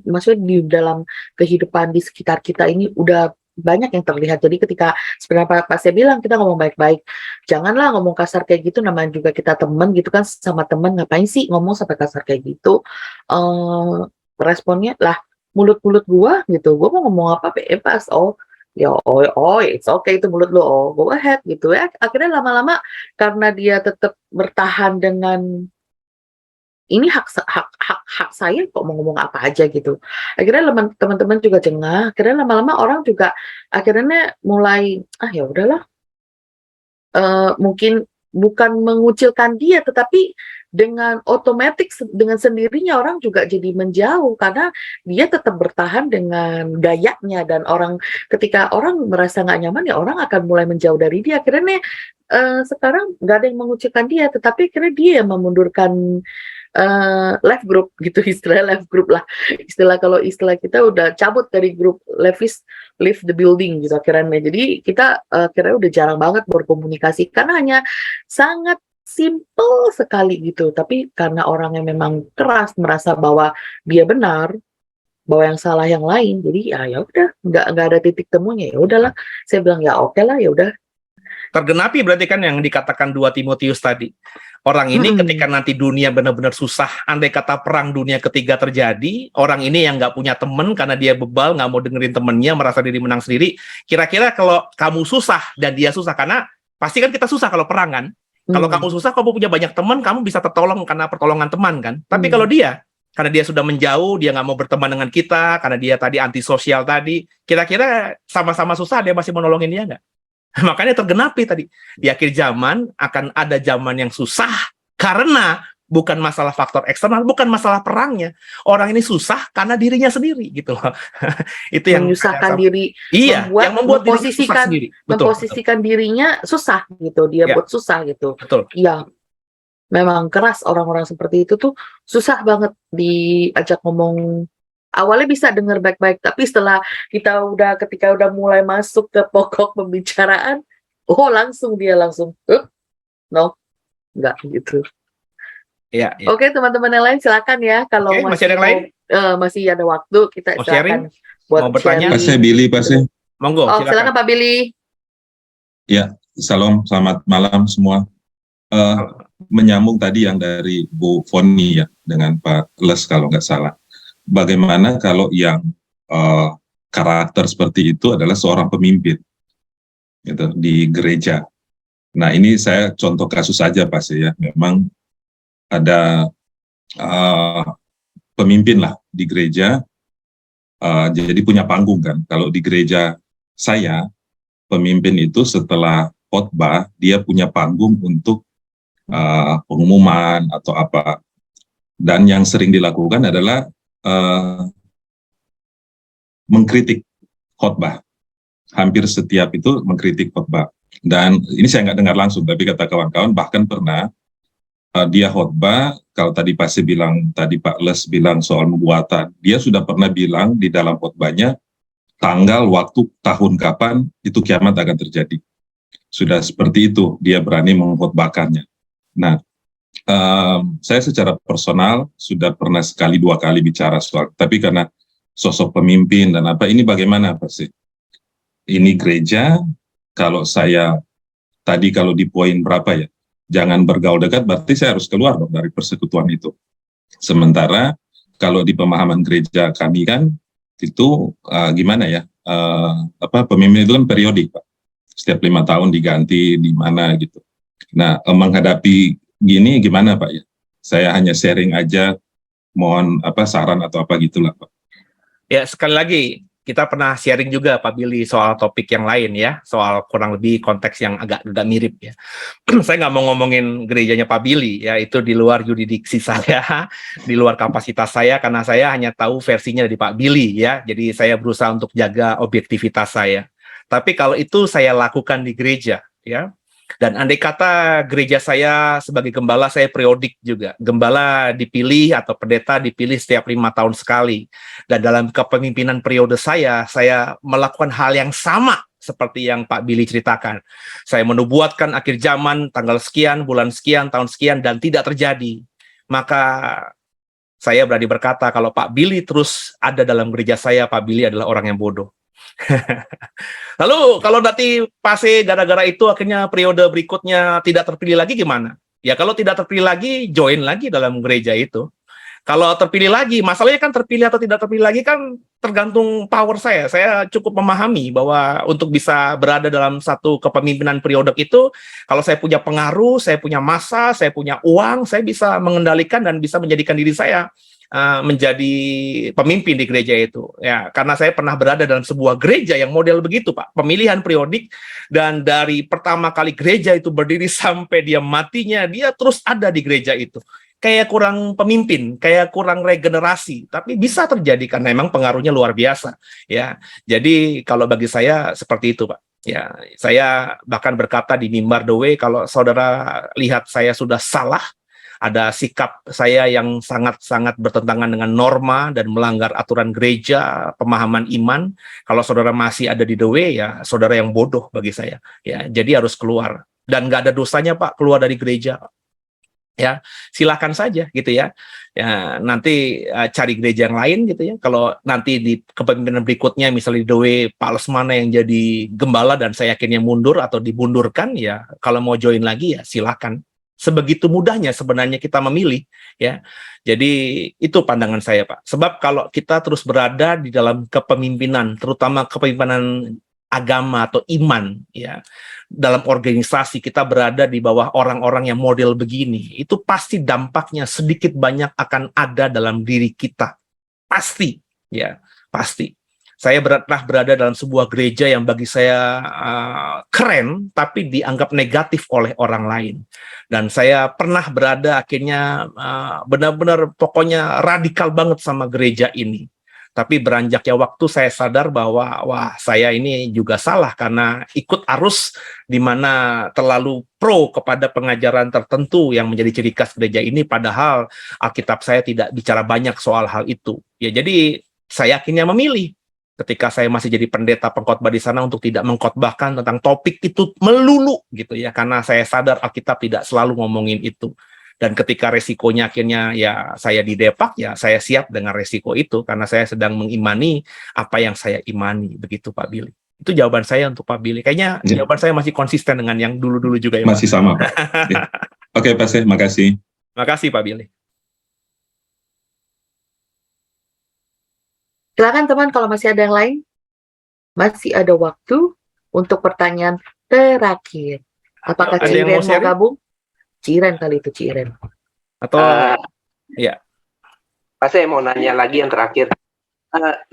maksudnya di dalam kehidupan di sekitar kita ini udah banyak yang terlihat. Jadi ketika sebenarnya Pak saya bilang kita ngomong baik-baik, janganlah ngomong kasar kayak gitu, namanya juga kita teman gitu kan, sama teman ngapain sih ngomong sampai kasar kayak gitu. Responnya lah mulut-mulut gua gitu, gua mau ngomong apa bebas, ya it's okay itu mulut lo, go ahead gitu ya. Akhirnya lama-lama karena dia tetap bertahan dengan ini hak saya kok mau ngomong apa aja gitu. Akhirnya teman-teman juga jengah, akhirnya lama-lama orang juga akhirnya mulai, ya udahlah, mungkin bukan mengucilkan dia, tetapi dengan otomatis dengan sendirinya orang juga jadi menjauh karena dia tetap bertahan dengan gayanya, dan ketika orang merasa nggak nyaman ya orang akan mulai menjauh dari dia. Akhirnya sekarang nggak ada yang mengucilkan dia, tetapi akhirnya dia yang memundurkan left group gitu, istilah left group lah, kalau istilah kita udah cabut dari grup, leave the building gitu akhirnya. Jadi kita akhirnya udah jarang banget berkomunikasi karena hanya sangat simple sekali gitu. Tapi karena orangnya memang keras, merasa bahwa dia benar, bahwa yang salah yang lain, jadi ya udah, nggak ada titik temunya. Ya udahlah, saya bilang ya oke lah, ya udah. Tergenapi berarti kan yang dikatakan 2 Timotius tadi. Orang ini ketika nanti dunia benar-benar susah, andai kata perang dunia ketiga terjadi, orang ini yang nggak punya temen karena dia bebal, nggak mau dengerin temennya, merasa diri menang sendiri. Kira-kira kalau kamu susah dan dia susah, karena pasti kan kita susah kalau perang kan. Kalau kamu susah, kamu punya banyak teman, kamu bisa tertolong karena pertolongan teman kan. Tapi kalau dia, karena dia sudah menjauh, dia nggak mau berteman dengan kita, karena dia tadi antisosial tadi, kira-kira sama-sama susah, dia masih mau nolongin dia nggak? Makanya tergenapi tadi, di akhir zaman akan ada zaman yang susah karena bukan masalah faktor eksternal, bukan masalah perangnya. Orang ini susah karena dirinya sendiri gitu loh. Itu yang menyusahkan diri, iya, yang membuat memposisikan, sendiri. Memposisikan dirinya susah gitu, dia buat susah gitu. Betul. Iya, memang keras orang-orang seperti itu tuh, susah banget diajak ngomong. Awalnya bisa dengar baik-baik, tapi setelah ketika udah mulai masuk ke pokok pembicaraan, langsung no, enggak gitu. Ya. Oke, teman-teman yang lain silakan ya, kalau masih ada yang lain? Masih ada waktu, kita mau silakan sharing? Mau bertanya? Pak Billy, Monggo, silakan Pak Billy. Ya, Salam, selamat malam semua. Menyambung tadi yang dari Bu Foni ya, dengan Pak Les kalau nggak salah. Bagaimana kalau yang karakter seperti itu adalah seorang pemimpin gitu, di gereja. Nah ini saya contoh kasus saja pasti ya, memang ada pemimpin lah di gereja, jadi punya panggung kan. Kalau di gereja saya, pemimpin itu setelah khotbah dia punya panggung untuk pengumuman atau apa. Dan yang sering dilakukan adalah mengkritik khotbah. Hampir setiap itu mengkritik khotbah. Dan ini saya nggak dengar langsung, tapi kata kawan-kawan bahkan pernah dia khotbah, kalau tadi Pak Les bilang soal nubuatan, dia sudah pernah bilang di dalam khotbahnya tanggal, waktu, tahun kapan itu kiamat akan terjadi. Sudah seperti itu dia berani mengkhotbahkannya. Nah, saya secara personal sudah pernah sekali dua kali bicara soal, tapi karena sosok pemimpin dan apa ini bagaimana Pak sih? Ini gereja, kalau saya tadi kalau di poin berapa ya? Jangan bergaul dekat, berarti saya harus keluar dong dari persekutuan itu. Sementara kalau di pemahaman gereja kami kan itu gimana ya? Pemimpin itu kan periodik Pak. Setiap 5 tahun diganti di mana gitu. Nah, menghadapi gini gimana Pak ya? Saya hanya sharing aja, mohon saran atau apa gitulah Pak. Ya, sekali lagi kita pernah sharing juga Pak Billy soal topik yang lain ya, soal kurang lebih konteks yang agak mirip ya. Saya nggak mau ngomongin gerejanya Pak Billy ya, itu di luar yurisdiksi saya, di luar kapasitas saya, karena saya hanya tahu versinya dari Pak Billy ya. Jadi saya berusaha untuk jaga objektivitas saya. Tapi kalau itu saya lakukan di gereja ya. Dan andai kata gereja saya sebagai gembala, saya periodik juga. Gembala dipilih atau pendeta dipilih setiap 5 tahun sekali. Dan dalam kepemimpinan periode saya melakukan hal yang sama seperti yang Pak Billy ceritakan. Saya menubuatkan akhir zaman, tanggal sekian, bulan sekian, tahun sekian, dan tidak terjadi. Maka saya berani berkata, kalau Pak Billy terus ada dalam gereja saya, Pak Billy adalah orang yang bodoh. Lalu kalau nanti pase gara-gara itu akhirnya periode berikutnya tidak terpilih lagi gimana? Ya kalau tidak terpilih lagi, join lagi dalam gereja itu. Kalau terpilih lagi, masalahnya kan terpilih atau tidak terpilih lagi kan tergantung power saya. Saya cukup memahami bahwa untuk bisa berada dalam satu kepemimpinan periode itu, kalau saya punya pengaruh, saya punya massa, saya punya uang, saya bisa mengendalikan dan bisa menjadikan diri saya menjadi pemimpin di gereja itu ya, karena saya pernah berada dalam sebuah gereja yang model begitu Pak, pemilihan periodik, dan dari pertama kali gereja itu berdiri sampai dia matinya, dia terus ada di gereja itu. Kayak kurang pemimpin, kayak kurang regenerasi, tapi bisa terjadi karena memang pengaruhnya luar biasa ya. Jadi kalau bagi saya seperti itu Pak ya. Saya bahkan berkata di mimbar The Way, kalau saudara lihat saya sudah salah, ada sikap saya yang sangat-sangat bertentangan dengan norma dan melanggar aturan gereja, pemahaman iman, kalau saudara masih ada di The Way, ya saudara yang bodoh bagi saya. Ya, jadi harus keluar. Dan nggak ada dosanya Pak keluar dari gereja. Ya, silakan saja gitu ya. Ya, nanti cari gereja yang lain gitu ya. Kalau nanti di kepemimpinan berikutnya misalnya di The Way Pak Lesmana yang jadi gembala dan saya yakinnya mundur atau dibundurkan, ya kalau mau join lagi ya silakan. Sebegitu mudahnya sebenarnya kita memilih ya. Jadi itu pandangan saya Pak. Sebab kalau kita terus berada di dalam kepemimpinan, terutama kepemimpinan agama atau iman ya, dalam organisasi kita berada di bawah orang-orang yang model begini, itu pasti dampaknya sedikit banyak akan ada dalam diri kita. Pasti ya, pasti. Saya pernah berada dalam sebuah gereja yang bagi saya keren, tapi dianggap negatif oleh orang lain. Dan saya pernah berada akhirnya benar-benar pokoknya radikal banget sama gereja ini. Tapi beranjaknya waktu saya sadar bahwa wah saya ini juga salah karena ikut arus di mana terlalu pro kepada pengajaran tertentu yang menjadi ciri khas gereja ini, padahal Alkitab saya tidak bicara banyak soal hal itu. Ya jadi saya akhirnya memilih ketika saya masih jadi pendeta pengkhotbah di sana untuk tidak mengkhotbahkan tentang topik itu melulu gitu ya, karena saya sadar Alkitab tidak selalu ngomongin itu. Dan ketika resikonya akhirnya ya saya didepak, ya saya siap dengan resiko itu karena saya sedang mengimani apa yang saya imani, begitu Pak Billy. Itu jawaban saya untuk Pak Billy. Kayaknya Ya. jawaban saya masih konsisten dengan yang dulu-dulu juga ya, Pak. Masih sama, Pak. Oke, Pak Seh, makasih. Makasih Pak Billy. Silakan teman kalau masih ada yang lain. Masih ada waktu untuk pertanyaan terakhir. Apakah Ada yang Ciren mau mau sharing? gabung? Ciren kali itu Ciren. Atau Eh, Pak, saya mau nanya lagi yang terakhir.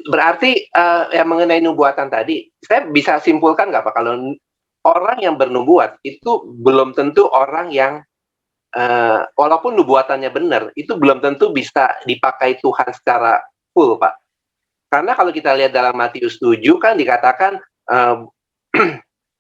Berarti yang mengenai nubuatan tadi, saya bisa simpulkan nggak Pak, kalau orang yang bernubuat itu belum tentu orang yang walaupun nubuatannya benar, itu belum tentu bisa dipakai Tuhan secara full, Pak. Karena kalau kita lihat dalam Matius 7 kan dikatakan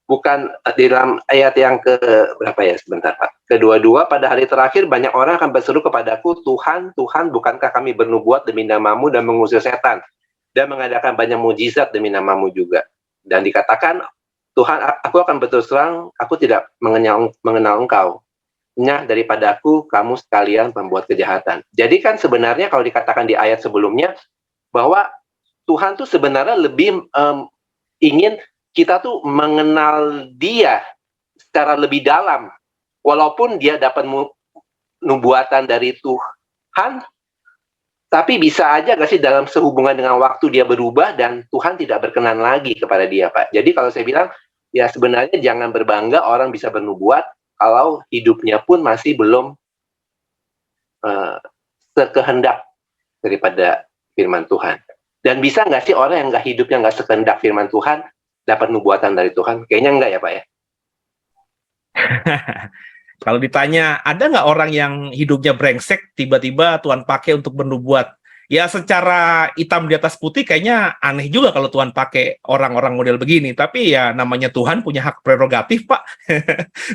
bukan di dalam ayat yang ke berapa ya, sebentar Pak. Kedua-dua, pada hari terakhir banyak orang akan berseru kepadaku, Tuhan, Tuhan, bukankah kami bernubuat demi namamu dan mengusir setan dan mengadakan banyak mujizat demi namamu juga. Dan dikatakan, Tuhan, aku akan berterus terang, aku tidak mengenal engkau. Nyah daripadaku, kamu sekalian pembuat kejahatan. Jadi kan sebenarnya kalau dikatakan di ayat sebelumnya, bahwa Tuhan tuh sebenarnya lebih ingin kita tuh mengenal Dia secara lebih dalam. Walaupun dia dapat nubuatan dari Tuhan, tapi bisa aja gak sih dalam sehubungan dengan waktu dia berubah dan Tuhan tidak berkenan lagi kepada dia, Pak. Jadi kalau saya bilang, ya sebenarnya jangan berbangga orang bisa bernubuat kalau hidupnya pun masih belum sekehendak daripada firman Tuhan. Dan bisa nggak sih orang yang hidupnya nggak sekehendak firman Tuhan dapat nubuatan dari Tuhan? Kayaknya enggak ya Pak ya? Kalau ditanya, ada nggak orang yang hidupnya brengsek, tiba-tiba Tuhan pakai untuk bernubuat? Ya secara hitam di atas putih kayaknya aneh juga kalau Tuhan pakai orang-orang model begini. Tapi ya namanya Tuhan punya hak prerogatif, Pak.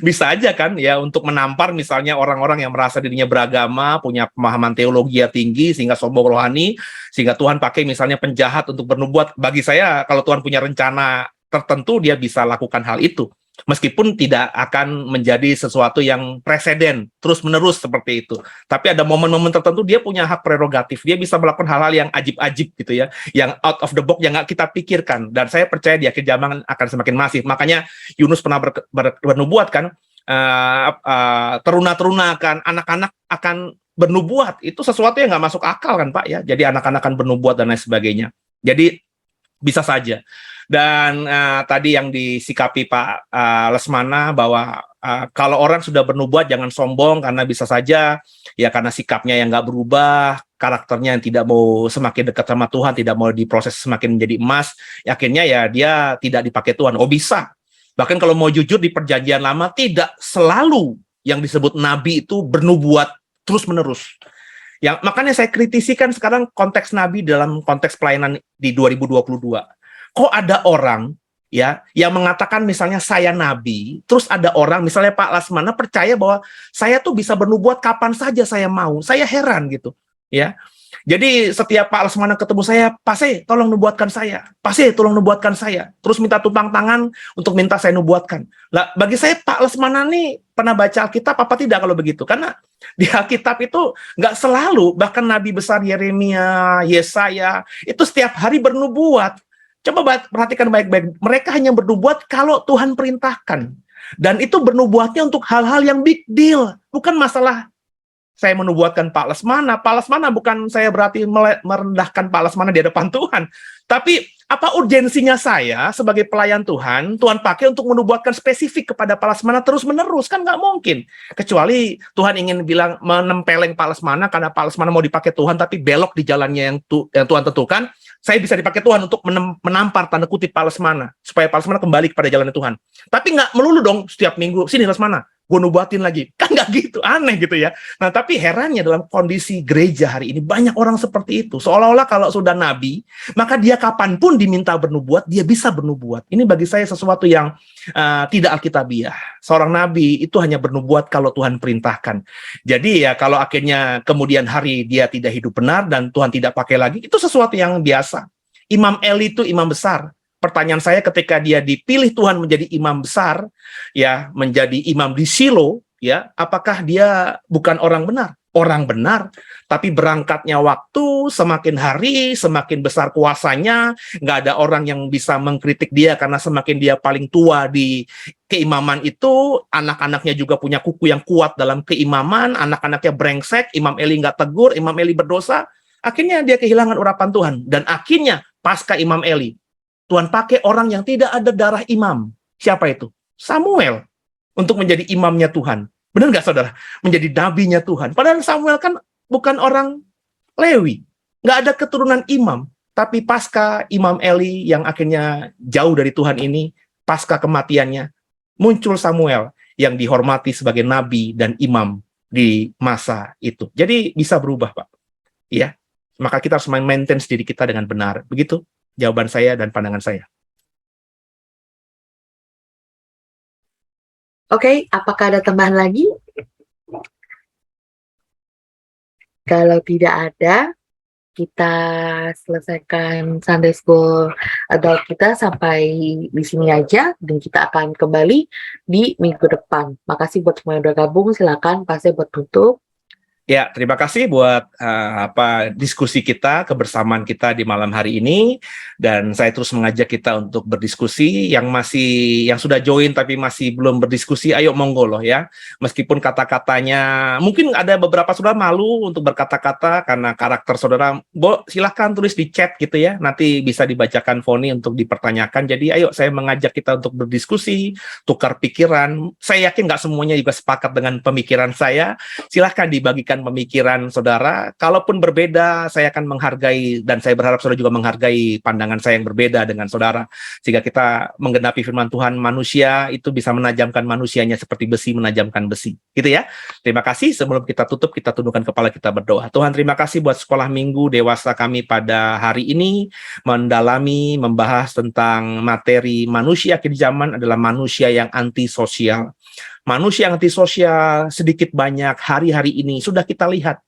Bisa aja kan ya untuk menampar misalnya orang-orang yang merasa dirinya beragama, punya pemahaman teologi yang tinggi, sehingga sombong rohani, sehingga Tuhan pakai misalnya penjahat untuk bernubuat. Bagi saya kalau Tuhan punya rencana tertentu, dia bisa lakukan hal itu. Meskipun tidak akan menjadi sesuatu yang preseden terus-menerus seperti itu. Tapi ada momen-momen tertentu dia punya hak prerogatif. Dia bisa melakukan hal-hal yang ajib-ajib gitu ya, yang out of the box yang nggak kita pikirkan. Dan saya percaya di akhir zaman akan semakin masif. Makanya Yunus pernah bernubuat kan, teruna-teruna kan, anak-anak akan bernubuat. Itu sesuatu yang nggak masuk akal kan Pak ya. Jadi anak-anak akan bernubuat dan lain sebagainya. Jadi bisa saja. Dan tadi yang disikapi Pak Lesmana bahwa kalau orang sudah bernubuat jangan sombong, karena bisa saja ya karena sikapnya yang nggak berubah, karakternya yang tidak mau semakin dekat sama Tuhan, tidak mau diproses semakin menjadi emas, akhirnya ya dia tidak dipakai Tuhan. Oh bisa. Bahkan kalau mau jujur di perjanjian lama tidak selalu yang disebut nabi itu bernubuat terus-menerus. Yang makanya saya kritisikan sekarang konteks nabi dalam konteks pelayanan di 2022. Kok ada orang ya yang mengatakan misalnya saya nabi, terus ada orang misalnya Pak Lesmana percaya bahwa saya tuh bisa bernubuat kapan saja saya mau. Saya heran gitu ya. Jadi setiap Pak Lesmana ketemu saya, Pak Se, tolong nubuatkan saya. Pak Se, tolong nubuatkan saya. Terus minta tumpang tangan untuk minta saya nubuatkan. Lah bagi saya Pak Lesmana nih pernah baca Alkitab apa tidak kalau begitu? Karena di Alkitab itu nggak selalu, bahkan Nabi besar Yeremia, Yesaya itu setiap hari bernubuat. Coba perhatikan baik-baik. Mereka hanya bernubuat kalau Tuhan perintahkan. Dan itu bernubuatnya untuk hal-hal yang big deal. Bukan masalah saya menubuatkan Pak Lesmana. Pak Lesmana bukan saya berarti merendahkan Pak Lesmana di hadapan Tuhan. Tapi apa urgensinya saya sebagai pelayan Tuhan, Tuhan pakai untuk menubuatkan spesifik kepada Pak Lesmana terus-menerus? Kan nggak mungkin. Kecuali Tuhan ingin bilang menempeleng Pak Lesmana karena Pak Lesmana mau dipakai Tuhan, tapi belok di jalannya yang Tuhan tentukan. Saya bisa dipakai Tuhan untuk menampar tanda kutip Pak Lesmana supaya Pak Lesmana kembali kepada jalan Tuhan. Tapi nggak melulu dong setiap minggu, sini Lesmana, gue nubuatin lagi. Kan nggak gitu, aneh gitu ya. Nah tapi herannya dalam kondisi gereja hari ini banyak orang seperti itu. Seolah-olah kalau sudah nabi, maka dia kapanpun diminta bernubuat, dia bisa bernubuat. Ini bagi saya sesuatu yang tidak alkitabiah. Seorang nabi itu hanya bernubuat kalau Tuhan perintahkan. Jadi ya kalau akhirnya kemudian hari dia tidak hidup benar dan Tuhan tidak pakai lagi, itu sesuatu yang biasa. Imam Eli itu imam besar. Pertanyaan saya ketika dia dipilih Tuhan menjadi imam besar, ya menjadi imam di Shilo, ya, apakah dia bukan orang benar? Orang benar, tapi berangkatnya waktu, semakin hari, semakin besar kuasanya, nggak ada orang yang bisa mengkritik dia karena semakin dia paling tua di keimaman itu, anak-anaknya juga punya kuku yang kuat dalam keimaman, anak-anaknya brengsek, Imam Eli nggak tegur, Imam Eli berdosa, akhirnya dia kehilangan urapan Tuhan. Dan akhirnya, pasca Imam Eli, Tuhan pakai orang yang tidak ada darah imam. Siapa itu? Samuel, untuk menjadi imamnya Tuhan. Benar nggak saudara? Menjadi nabinya Tuhan. Padahal Samuel kan bukan orang Lewi. Nggak ada keturunan imam. Tapi pasca Imam Eli yang akhirnya jauh dari Tuhan ini, pasca kematiannya, muncul Samuel yang dihormati sebagai nabi dan imam di masa itu. Jadi bisa berubah, Pak. Ya, maka kita harus maintain diri kita dengan benar. Begitu jawaban saya dan pandangan saya. Oke, apakah ada tambahan lagi? Kalau tidak ada, kita selesaikan Sunday School Adult kita sampai di sini aja, dan kita akan kembali di minggu depan. Makasih buat semua yang udah gabung, silakan Pasnya buat tutup. Ya, terima kasih buat diskusi kita, kebersamaan kita di malam hari ini, dan saya terus mengajak kita untuk berdiskusi. Yang sudah join tapi masih belum berdiskusi, ayo monggo loh ya. Meskipun kata-katanya mungkin ada beberapa saudara malu untuk berkata-kata karena karakter saudara, silahkan tulis di chat gitu ya. Nanti bisa dibacakan Foni untuk dipertanyakan. Jadi ayo saya mengajak kita untuk berdiskusi, tukar pikiran. Saya yakin nggak semuanya juga sepakat dengan pemikiran saya. Silahkan dibagikan pemikiran saudara. Kalaupun berbeda, saya akan menghargai, dan saya berharap saudara juga menghargai pandangan saya yang berbeda dengan saudara, sehingga kita menggenapi firman Tuhan. Manusia itu bisa menajamkan manusianya seperti besi menajamkan besi, gitu ya. Terima kasih. Sebelum kita tutup, kita tundukkan kepala, kita berdoa. Tuhan, terima kasih buat sekolah minggu dewasa kami pada hari ini, mendalami, membahas tentang materi manusia akhir zaman adalah manusia yang antisosial. Manusia yang antisosial sedikit banyak hari-hari ini sudah kita lihat.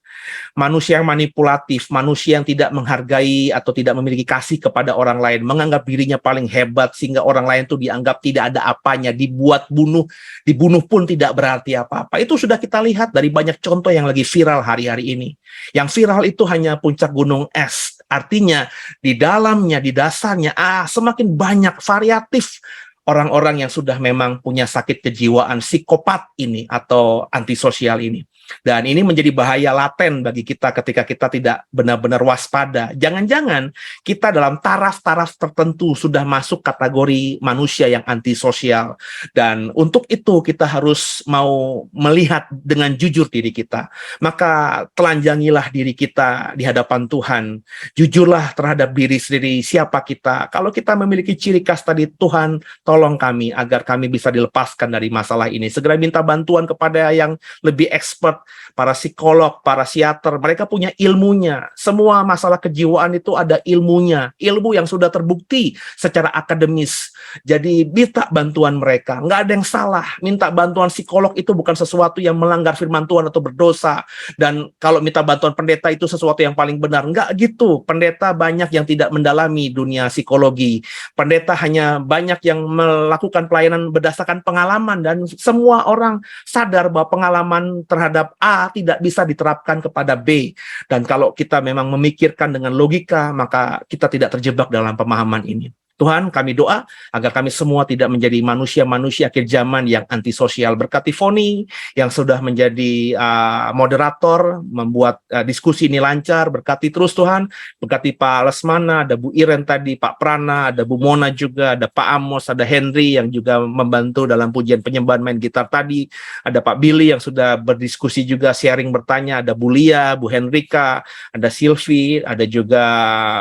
Manusia yang manipulatif, manusia yang tidak menghargai atau tidak memiliki kasih kepada orang lain, menganggap dirinya paling hebat sehingga orang lain itu dianggap tidak ada apanya, dibunuh pun tidak berarti apa-apa. Itu sudah kita lihat dari banyak contoh yang lagi viral hari-hari ini. Yang viral itu hanya puncak gunung es. Artinya di dalamnya, di dasarnya semakin banyak variatif orang-orang yang sudah memang punya sakit kejiwaan psikopat ini atau antisosial ini. Dan ini menjadi bahaya laten bagi kita ketika kita tidak benar-benar waspada. Jangan-jangan kita dalam taraf-taraf tertentu sudah masuk kategori manusia yang antisosial. Dan untuk itu kita harus mau melihat dengan jujur diri kita. Maka telanjangilah diri kita di hadapan Tuhan. Jujurlah terhadap diri sendiri, siapa kita. Kalau kita memiliki ciri khas tadi, Tuhan tolong kami agar kami bisa dilepaskan dari masalah ini. Segera minta bantuan kepada yang lebih expert, para psikolog, para psikiater, mereka punya ilmunya. Semua masalah kejiwaan itu ada ilmunya, ilmu yang sudah terbukti secara akademis. Jadi minta bantuan mereka, nggak ada yang salah. Minta bantuan psikolog itu bukan sesuatu yang melanggar firman Tuhan atau berdosa. Dan kalau minta bantuan pendeta itu sesuatu yang paling benar, nggak gitu. Pendeta banyak yang tidak mendalami dunia psikologi. Pendeta hanya banyak yang melakukan pelayanan berdasarkan pengalaman, dan semua orang sadar bahwa pengalaman terhadap A tidak bisa diterapkan kepada B. Dan kalau kita memang memikirkan dengan logika, maka kita tidak terjebak dalam pemahaman ini. Tuhan, kami doa agar kami semua tidak menjadi manusia-manusia akhir zaman yang antisosial. Berkati Foni yang sudah menjadi moderator, membuat diskusi ini lancar. Berkati terus Tuhan, berkati Pak Lesmana, ada Bu Iren tadi, Pak Prana, ada Bu Mona juga, ada Pak Amos, ada Henry yang juga membantu dalam pujian penyembahan main gitar tadi, ada Pak Billy yang sudah berdiskusi juga, sharing bertanya, ada Bu Lia, Bu Henrika, ada Sylvie, ada juga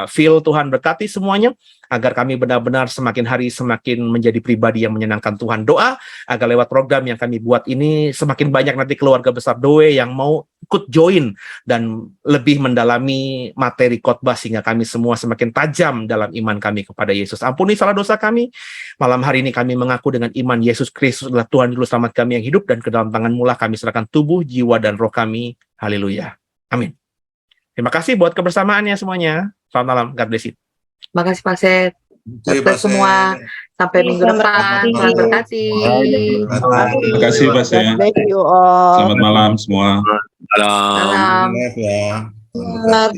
Phil. Tuhan berkati semuanya, agar kami benar-benar semakin hari semakin menjadi pribadi yang menyenangkan Tuhan. Doa agar lewat program yang kami buat ini semakin banyak nanti keluarga besar Doe yang mau ikut join dan lebih mendalami materi khotbah sehingga kami semua semakin tajam dalam iman kami kepada Yesus. Ampuni salah dosa kami. Malam hari ini kami mengaku dengan iman Yesus Kristus adalah Tuhan Juru Selamat kami yang hidup, dan ke dalam tangan-Mu lah kami serahkan tubuh, jiwa, dan roh kami. Haleluya. Amin. Terima kasih buat kebersamaannya semuanya. Selamat malam. God bless you. Makasih Pak Set. Terima kasih semua. Sampai minggu depan. Tuhan berkati. Terima kasih Pak saya. God bless you all. Selamat malam semua. Salam. Ya. Salam.